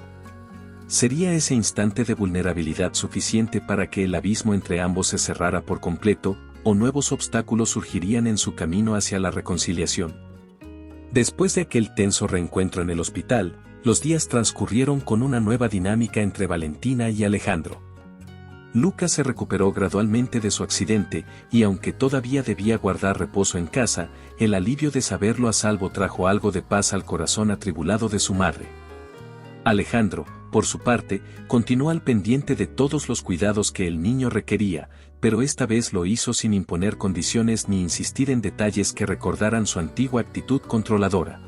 ¿Sería ese instante de vulnerabilidad suficiente para que el abismo entre ambos se cerrara por completo, o nuevos obstáculos surgirían en su camino hacia la reconciliación? Después de aquel tenso reencuentro en el hospital, los días transcurrieron con una nueva dinámica entre Valentina y Alejandro. Lucas se recuperó gradualmente de su accidente, y aunque todavía debía guardar reposo en casa, el alivio de saberlo a salvo trajo algo de paz al corazón atribulado de su madre. Alejandro, por su parte, continuó al pendiente de todos los cuidados que el niño requería, pero esta vez lo hizo sin imponer condiciones ni insistir en detalles que recordaran su antigua actitud controladora.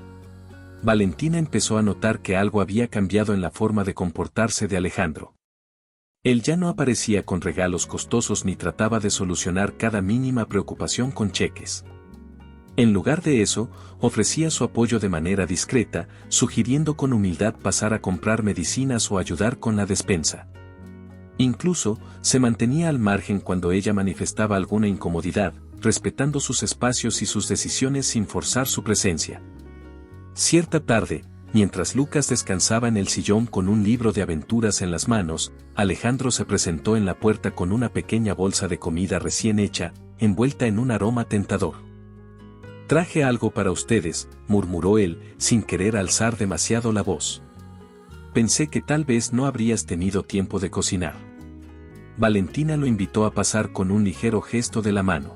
Valentina empezó a notar que algo había cambiado en la forma de comportarse de Alejandro. Él ya no aparecía con regalos costosos ni trataba de solucionar cada mínima preocupación con cheques. En lugar de eso, ofrecía su apoyo de manera discreta, sugiriendo con humildad pasar a comprar medicinas o ayudar con la despensa. Incluso, se mantenía al margen cuando ella manifestaba alguna incomodidad, respetando sus espacios y sus decisiones sin forzar su presencia. Cierta tarde, mientras Lucas descansaba en el sillón con un libro de aventuras en las manos, Alejandro se presentó en la puerta con una pequeña bolsa de comida recién hecha, envuelta en un aroma tentador. «Traje algo para ustedes», murmuró él, sin querer alzar demasiado la voz. «Pensé que tal vez no habrías tenido tiempo de cocinar». Valentina lo invitó a pasar con un ligero gesto de la mano.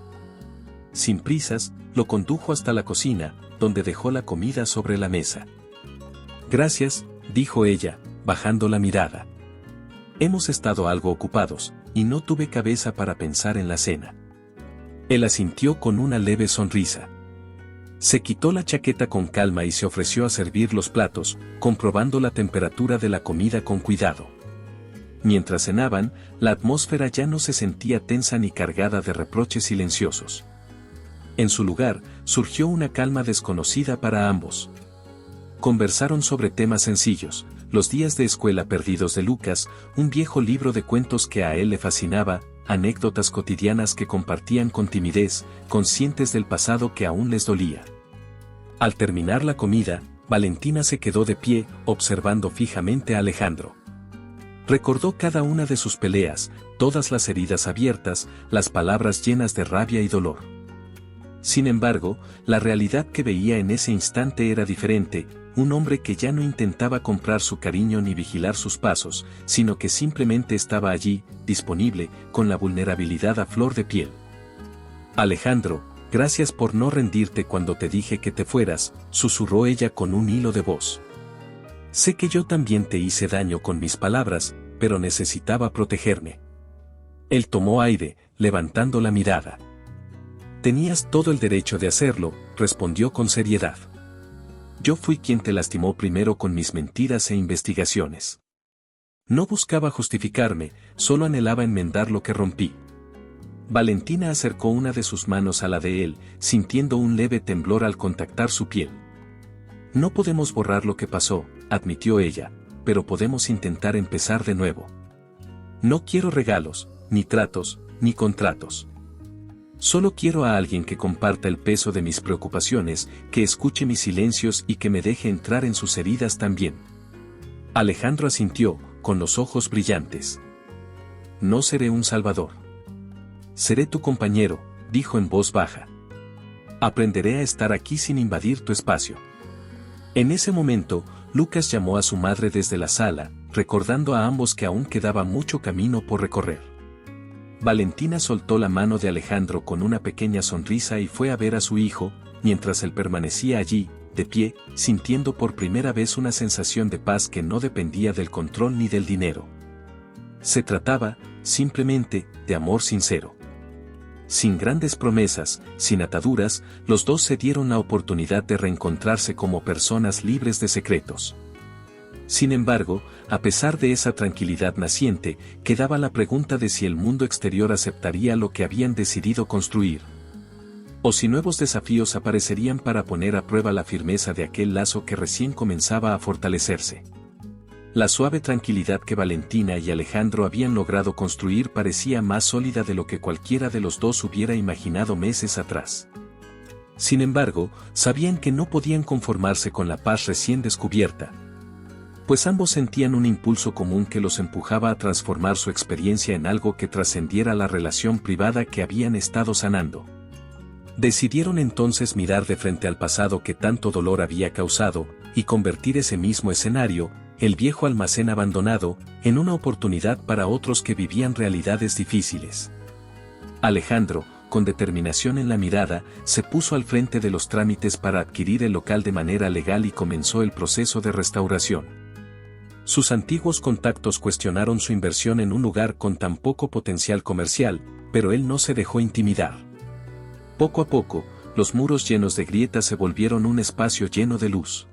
Sin prisas, lo condujo hasta la cocina, donde dejó la comida sobre la mesa. «Gracias», dijo ella, bajando la mirada. «Hemos estado algo ocupados, y no tuve cabeza para pensar en la cena». Él asintió con una leve sonrisa. Se quitó la chaqueta con calma y se ofreció a servir los platos, comprobando la temperatura de la comida con cuidado. Mientras cenaban, la atmósfera ya no se sentía tensa ni cargada de reproches silenciosos. En su lugar, surgió una calma desconocida para ambos. Conversaron sobre temas sencillos, los días de escuela perdidos de Lucas, un viejo libro de cuentos que a él le fascinaba, anécdotas cotidianas que compartían con timidez, conscientes del pasado que aún les dolía. Al terminar la comida, Valentina se quedó de pie, observando fijamente a Alejandro. Recordó cada una de sus peleas, todas las heridas abiertas, las palabras llenas de rabia y dolor. Sin embargo, la realidad que veía en ese instante era diferente, un hombre que ya no intentaba comprar su cariño ni vigilar sus pasos, sino que simplemente estaba allí, disponible, con la vulnerabilidad a flor de piel. «Alejandro, gracias por no rendirte cuando te dije que te fueras», susurró ella con un hilo de voz. «Sé que yo también te hice daño con mis palabras, pero necesitaba protegerme». Él tomó aire, levantando la mirada. «Tenías todo el derecho de hacerlo», respondió con seriedad. «Yo fui quien te lastimó primero con mis mentiras e investigaciones. No buscaba justificarme, solo anhelaba enmendar lo que rompí. Valentina acercó una de sus manos a la de él, sintiendo un leve temblor al contactar su piel. No podemos borrar lo que pasó, admitió ella, pero podemos intentar empezar de nuevo. No quiero regalos, ni tratos, ni contratos. Solo quiero a alguien que comparta el peso de mis preocupaciones, que escuche mis silencios y que me deje entrar en sus heridas también. Alejandro asintió, con los ojos brillantes. No seré un salvador. Seré tu compañero, dijo en voz baja. Aprenderé a estar aquí sin invadir tu espacio. En ese momento, Lucas llamó a su madre desde la sala, recordando a ambos que aún quedaba mucho camino por recorrer. Valentina soltó la mano de Alejandro con una pequeña sonrisa y fue a ver a su hijo, mientras él permanecía allí, de pie, sintiendo por primera vez una sensación de paz que no dependía del control ni del dinero. Se trataba, simplemente, de amor sincero. Sin grandes promesas, sin ataduras, los dos se dieron la oportunidad de reencontrarse como personas libres de secretos. Sin embargo, a pesar de esa tranquilidad naciente, quedaba la pregunta de si el mundo exterior aceptaría lo que habían decidido construir. O si nuevos desafíos aparecerían para poner a prueba la firmeza de aquel lazo que recién comenzaba a fortalecerse. La suave tranquilidad que Valentina y Alejandro habían logrado construir parecía más sólida de lo que cualquiera de los dos hubiera imaginado meses atrás. Sin embargo, sabían que no podían conformarse con la paz recién descubierta, pues ambos sentían un impulso común que los empujaba a transformar su experiencia en algo que trascendiera la relación privada que habían estado sanando. Decidieron entonces mirar de frente al pasado que tanto dolor había causado, y convertir ese mismo escenario, el viejo almacén abandonado, en una oportunidad para otros que vivían realidades difíciles. Alejandro, con determinación en la mirada, se puso al frente de los trámites para adquirir el local de manera legal y comenzó el proceso de restauración. Sus antiguos contactos cuestionaron su inversión en un lugar con tan poco potencial comercial, pero él no se dejó intimidar. Poco a poco, los muros llenos de grietas se volvieron un espacio lleno de luz.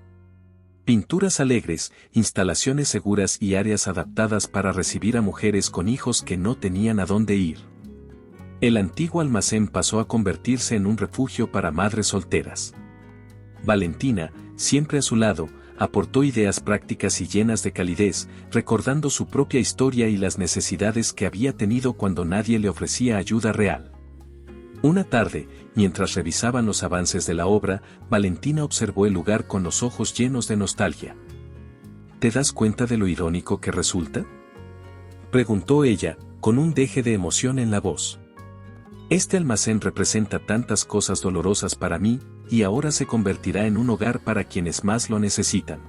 Pinturas alegres, instalaciones seguras y áreas adaptadas para recibir a mujeres con hijos que no tenían a dónde ir. El antiguo almacén pasó a convertirse en un refugio para madres solteras. Valentina, siempre a su lado, aportó ideas prácticas y llenas de calidez, recordando su propia historia y las necesidades que había tenido cuando nadie le ofrecía ayuda real. Una tarde, mientras revisaban los avances de la obra, Valentina observó el lugar con los ojos llenos de nostalgia. ¿Te das cuenta de lo irónico que resulta?, preguntó ella, con un deje de emoción en la voz. Este almacén representa tantas cosas dolorosas para mí, y ahora se convertirá en un hogar para quienes más lo necesitan.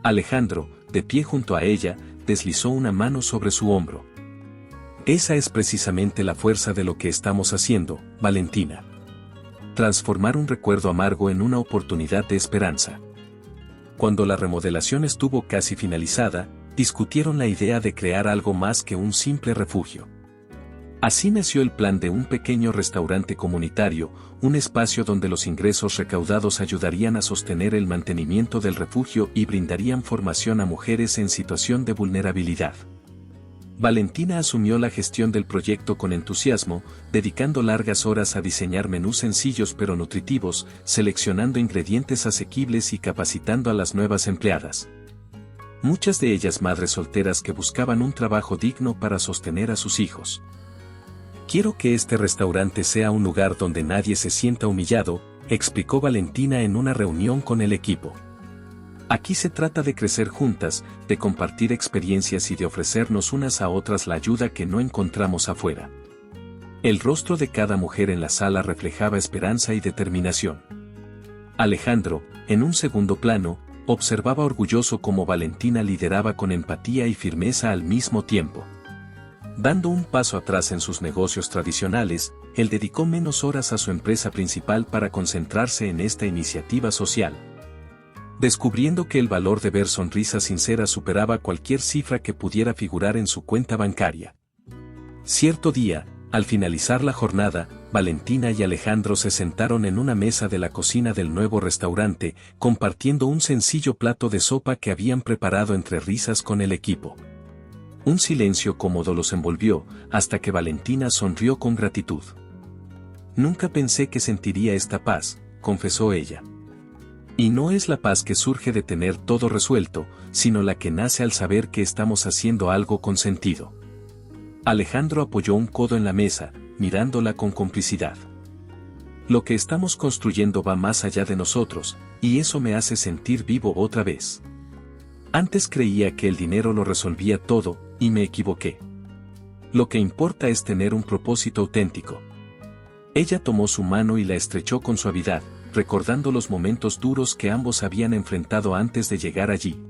Alejandro, de pie junto a ella, deslizó una mano sobre su hombro. Esa es precisamente la fuerza de lo que estamos haciendo, Valentina. Transformar un recuerdo amargo en una oportunidad de esperanza. Cuando la remodelación estuvo casi finalizada, discutieron la idea de crear algo más que un simple refugio. Así nació el plan de un pequeño restaurante comunitario, un espacio donde los ingresos recaudados ayudarían a sostener el mantenimiento del refugio y brindarían formación a mujeres en situación de vulnerabilidad. Valentina asumió la gestión del proyecto con entusiasmo, dedicando largas horas a diseñar menús sencillos pero nutritivos, seleccionando ingredientes asequibles y capacitando a las nuevas empleadas. Muchas de ellas madres solteras que buscaban un trabajo digno para sostener a sus hijos. Quiero que este restaurante sea un lugar donde nadie se sienta humillado, explicó Valentina en una reunión con el equipo. Aquí se trata de crecer juntas, de compartir experiencias y de ofrecernos unas a otras la ayuda que no encontramos afuera. El rostro de cada mujer en la sala reflejaba esperanza y determinación. Alejandro, en un segundo plano, observaba orgulloso cómo Valentina lideraba con empatía y firmeza al mismo tiempo. Dando un paso atrás en sus negocios tradicionales, él dedicó menos horas a su empresa principal para concentrarse en esta iniciativa social. Descubriendo que el valor de ver sonrisas sinceras superaba cualquier cifra que pudiera figurar en su cuenta bancaria. Cierto día, al finalizar la jornada, Valentina y Alejandro se sentaron en una mesa de la cocina del nuevo restaurante, compartiendo un sencillo plato de sopa que habían preparado entre risas con el equipo. Un silencio cómodo los envolvió, hasta que Valentina sonrió con gratitud. Nunca pensé que sentiría esta paz, confesó ella. Y no es la paz que surge de tener todo resuelto, sino la que nace al saber que estamos haciendo algo con sentido. Alejandro apoyó un codo en la mesa, mirándola con complicidad. Lo que estamos construyendo va más allá de nosotros, y eso me hace sentir vivo otra vez. Antes creía que el dinero lo resolvía todo, y me equivoqué. Lo que importa es tener un propósito auténtico. Ella tomó su mano y la estrechó con suavidad, recordando los momentos duros que ambos habían enfrentado antes de llegar allí.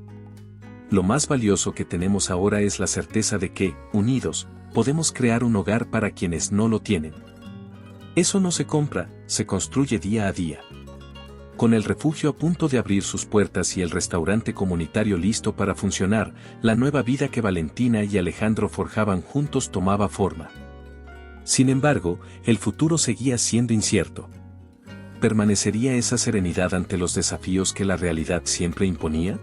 Lo más valioso que tenemos ahora es la certeza de que, unidos, podemos crear un hogar para quienes no lo tienen. Eso no se compra, se construye día a día. Con el refugio a punto de abrir sus puertas y el restaurante comunitario listo para funcionar, la nueva vida que Valentina y Alejandro forjaban juntos tomaba forma. Sin embargo, el futuro seguía siendo incierto. ¿Permanecería esa serenidad ante los desafíos que la realidad siempre imponía?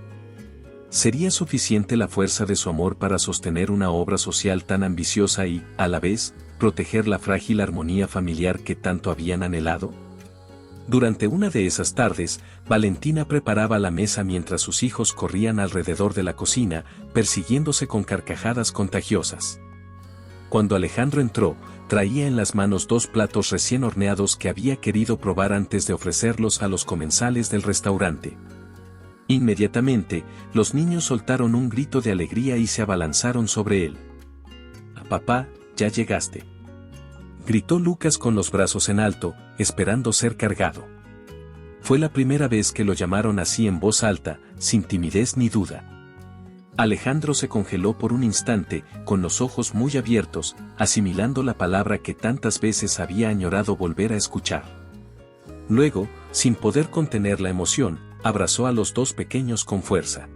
¿Sería suficiente la fuerza de su amor para sostener una obra social tan ambiciosa y, a la vez, proteger la frágil armonía familiar que tanto habían anhelado? Durante una de esas tardes, Valentina preparaba la mesa mientras sus hijos corrían alrededor de la cocina, persiguiéndose con carcajadas contagiosas. Cuando Alejandro entró, traía en las manos 2 platos recién horneados que había querido probar antes de ofrecerlos a los comensales del restaurante. Inmediatamente, los niños soltaron un grito de alegría y se abalanzaron sobre él. «Papá, ya llegaste», gritó Lucas con los brazos en alto, esperando ser cargado. Fue la primera vez que lo llamaron así en voz alta, sin timidez ni duda. Alejandro se congeló por un instante, con los ojos muy abiertos, asimilando la palabra que tantas veces había añorado volver a escuchar. Luego, sin poder contener la emoción, abrazó a los 2 pequeños con fuerza.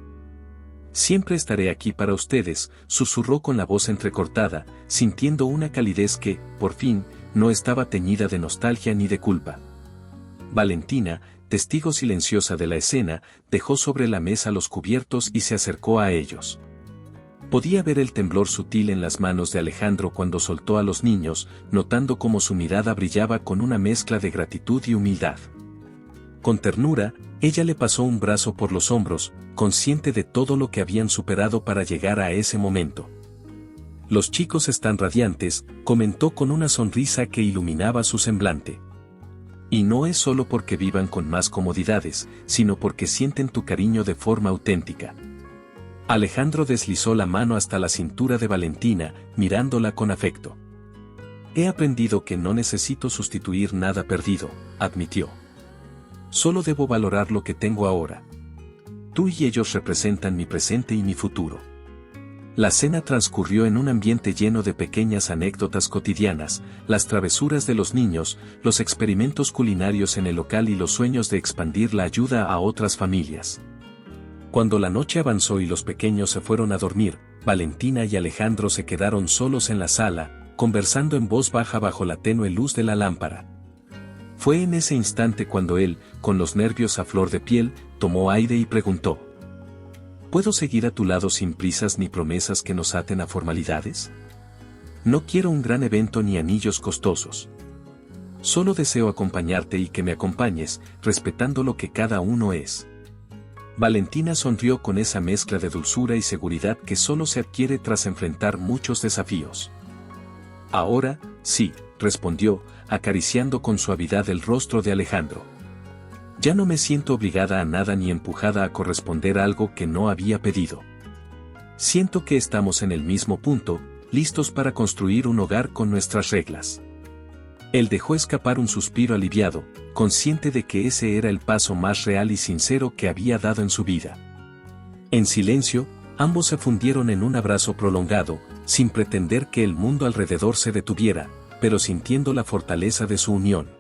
«Siempre estaré aquí para ustedes», susurró con la voz entrecortada, sintiendo una calidez que, por fin, no estaba teñida de nostalgia ni de culpa. Valentina, testigo silenciosa de la escena, dejó sobre la mesa los cubiertos y se acercó a ellos. Podía ver el temblor sutil en las manos de Alejandro cuando soltó a los niños, notando cómo su mirada brillaba con una mezcla de gratitud y humildad. Con ternura, ella le pasó un brazo por los hombros, consciente de todo lo que habían superado para llegar a ese momento. «Los chicos están radiantes», comentó con una sonrisa que iluminaba su semblante. «Y no es solo porque vivan con más comodidades, sino porque sienten tu cariño de forma auténtica». Alejandro deslizó la mano hasta la cintura de Valentina, mirándola con afecto. «He aprendido que no necesito sustituir nada perdido», admitió. «Solo debo valorar lo que tengo ahora. Tú y ellos representan mi presente y mi futuro». La cena transcurrió en un ambiente lleno de pequeñas anécdotas cotidianas, las travesuras de los niños, los experimentos culinarios en el local y los sueños de expandir la ayuda a otras familias. Cuando la noche avanzó y los pequeños se fueron a dormir, Valentina y Alejandro se quedaron solos en la sala, conversando en voz baja bajo la tenue luz de la lámpara. Fue en ese instante cuando él, con los nervios a flor de piel, tomó aire y preguntó: ¿Puedo seguir a tu lado sin prisas ni promesas que nos aten a formalidades? No quiero un gran evento ni anillos costosos. Solo deseo acompañarte y que me acompañes, respetando lo que cada uno es. Valentina sonrió con esa mezcla de dulzura y seguridad que solo se adquiere tras enfrentar muchos desafíos. Ahora, sí, respondió, acariciando con suavidad el rostro de Alejandro. Ya no me siento obligada a nada ni empujada a corresponder a algo que no había pedido. Siento que estamos en el mismo punto, listos para construir un hogar con nuestras reglas. Él dejó escapar un suspiro aliviado, consciente de que ese era el paso más real y sincero que había dado en su vida. En silencio, ambos se fundieron en un abrazo prolongado, sin pretender que el mundo alrededor se detuviera, pero sintiendo la fortaleza de su unión.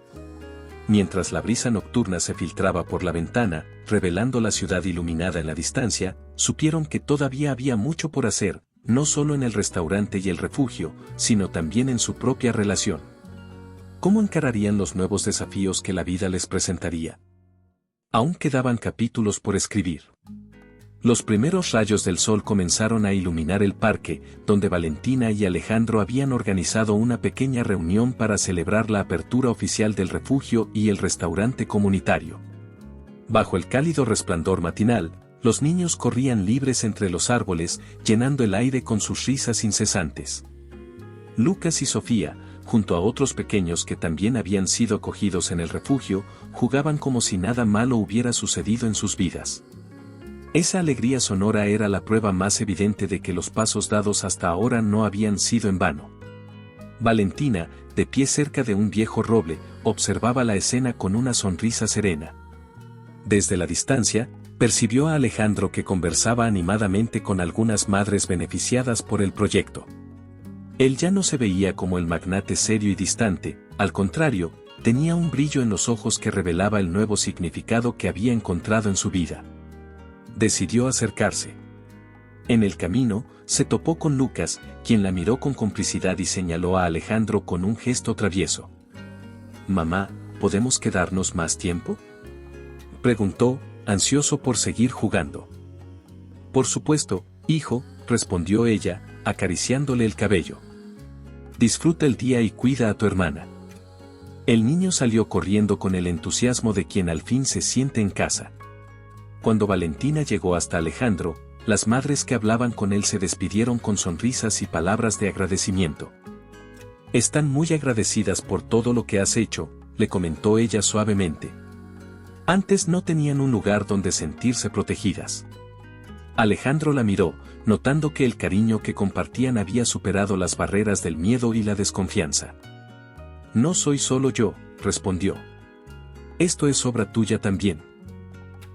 Mientras la brisa nocturna se filtraba por la ventana, revelando la ciudad iluminada en la distancia, supieron que todavía había mucho por hacer, no solo en el restaurante y el refugio, sino también en su propia relación. ¿Cómo encararían los nuevos desafíos que la vida les presentaría? Aún quedaban capítulos por escribir. Los primeros rayos del sol comenzaron a iluminar el parque, donde Valentina y Alejandro habían organizado una pequeña reunión para celebrar la apertura oficial del refugio y el restaurante comunitario. Bajo el cálido resplandor matinal, los niños corrían libres entre los árboles, llenando el aire con sus risas incesantes. Lucas y Sofía, junto a otros pequeños que también habían sido acogidos en el refugio, jugaban como si nada malo hubiera sucedido en sus vidas. Esa alegría sonora era la prueba más evidente de que los pasos dados hasta ahora no habían sido en vano. Valentina, de pie cerca de un viejo roble, observaba la escena con una sonrisa serena. Desde la distancia, percibió a Alejandro que conversaba animadamente con algunas madres beneficiadas por el proyecto. Él ya no se veía como el magnate serio y distante, al contrario, tenía un brillo en los ojos que revelaba el nuevo significado que había encontrado en su vida. Decidió acercarse. En el camino, se topó con Lucas, quien la miró con complicidad y señaló a Alejandro con un gesto travieso. «Mamá, ¿podemos quedarnos más tiempo?», preguntó, ansioso por seguir jugando. «Por supuesto, hijo», respondió ella, acariciándole el cabello. «Disfruta el día y cuida a tu hermana». El niño salió corriendo con el entusiasmo de quien al fin se siente en casa. Cuando Valentina llegó hasta Alejandro, las madres que hablaban con él se despidieron con sonrisas y palabras de agradecimiento. «Están muy agradecidas por todo lo que has hecho», le comentó ella suavemente. Antes no tenían un lugar donde sentirse protegidas. Alejandro la miró, notando que el cariño que compartían había superado las barreras del miedo y la desconfianza. «No soy solo yo», respondió. «Esto es obra tuya también.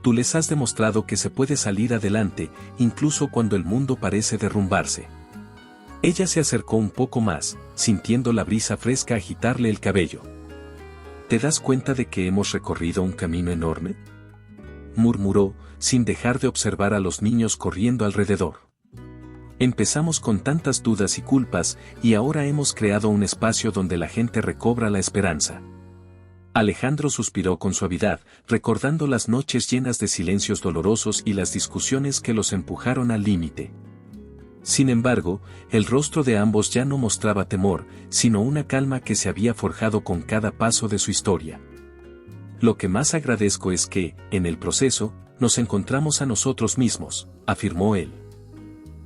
Tú les has demostrado que se puede salir adelante, incluso cuando el mundo parece derrumbarse». Ella se acercó un poco más, sintiendo la brisa fresca agitarle el cabello. «¿Te das cuenta de que hemos recorrido un camino enorme?», murmuró, sin dejar de observar a los niños corriendo alrededor. «Empezamos con tantas dudas y culpas, y ahora hemos creado un espacio donde la gente recobra la esperanza». Alejandro suspiró con suavidad, recordando las noches llenas de silencios dolorosos y las discusiones que los empujaron al límite. Sin embargo, el rostro de ambos ya no mostraba temor, sino una calma que se había forjado con cada paso de su historia. «Lo que más agradezco es que, en el proceso, nos encontramos a nosotros mismos», afirmó él.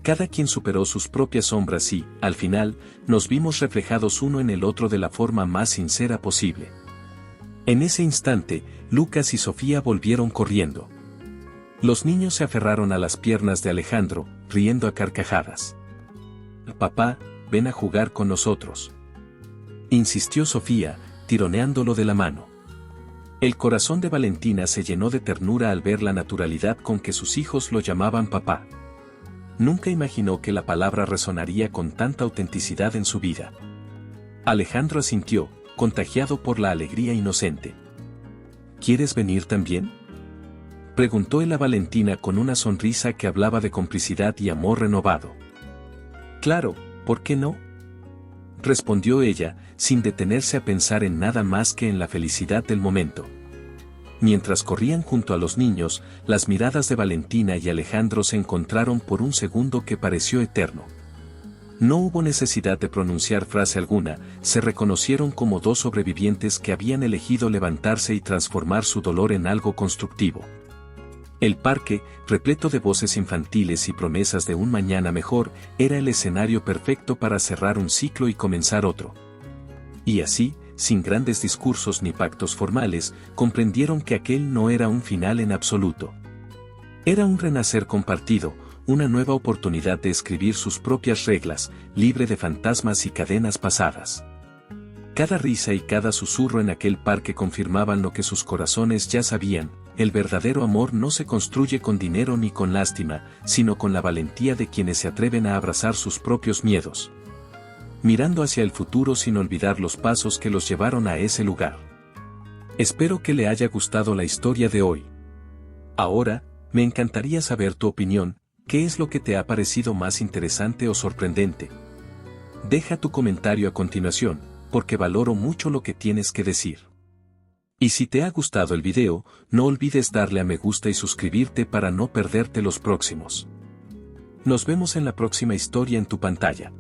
«Cada quien superó sus propias sombras y, al final, nos vimos reflejados uno en el otro de la forma más sincera posible». En ese instante, Lucas y Sofía volvieron corriendo. Los niños se aferraron a las piernas de Alejandro, riendo a carcajadas. «Papá, ven a jugar con nosotros», insistió Sofía, tironeándolo de la mano. El corazón de Valentina se llenó de ternura al ver la naturalidad con que sus hijos lo llamaban papá. Nunca imaginó que la palabra resonaría con tanta autenticidad en su vida. Alejandro asintió, contagiado por la alegría inocente. «¿Quieres venir también?», preguntó él a Valentina con una sonrisa que hablaba de complicidad y amor renovado. «Claro, ¿por qué no?», respondió ella, sin detenerse a pensar en nada más que en la felicidad del momento. Mientras corrían junto a los niños, las miradas de Valentina y Alejandro se encontraron por un segundo que pareció eterno. No hubo necesidad de pronunciar frase alguna, se reconocieron como dos sobrevivientes que habían elegido levantarse y transformar su dolor en algo constructivo. El parque, repleto de voces infantiles y promesas de un mañana mejor, era el escenario perfecto para cerrar un ciclo y comenzar otro. Y así, sin grandes discursos ni pactos formales, comprendieron que aquel no era un final en absoluto. Era un renacer compartido, una nueva oportunidad de escribir sus propias reglas, libre de fantasmas y cadenas pasadas. Cada risa y cada susurro en aquel parque confirmaban lo que sus corazones ya sabían: el verdadero amor no se construye con dinero ni con lástima, sino con la valentía de quienes se atreven a abrazar sus propios miedos, mirando hacia el futuro sin olvidar los pasos que los llevaron a ese lugar. Espero que le haya gustado la historia de hoy. Ahora, me encantaría saber tu opinión. ¿Qué es lo que te ha parecido más interesante o sorprendente? Deja tu comentario a continuación, porque valoro mucho lo que tienes que decir. Y si te ha gustado el video, no olvides darle a me gusta y suscribirte para no perderte los próximos. Nos vemos en la próxima historia en tu pantalla.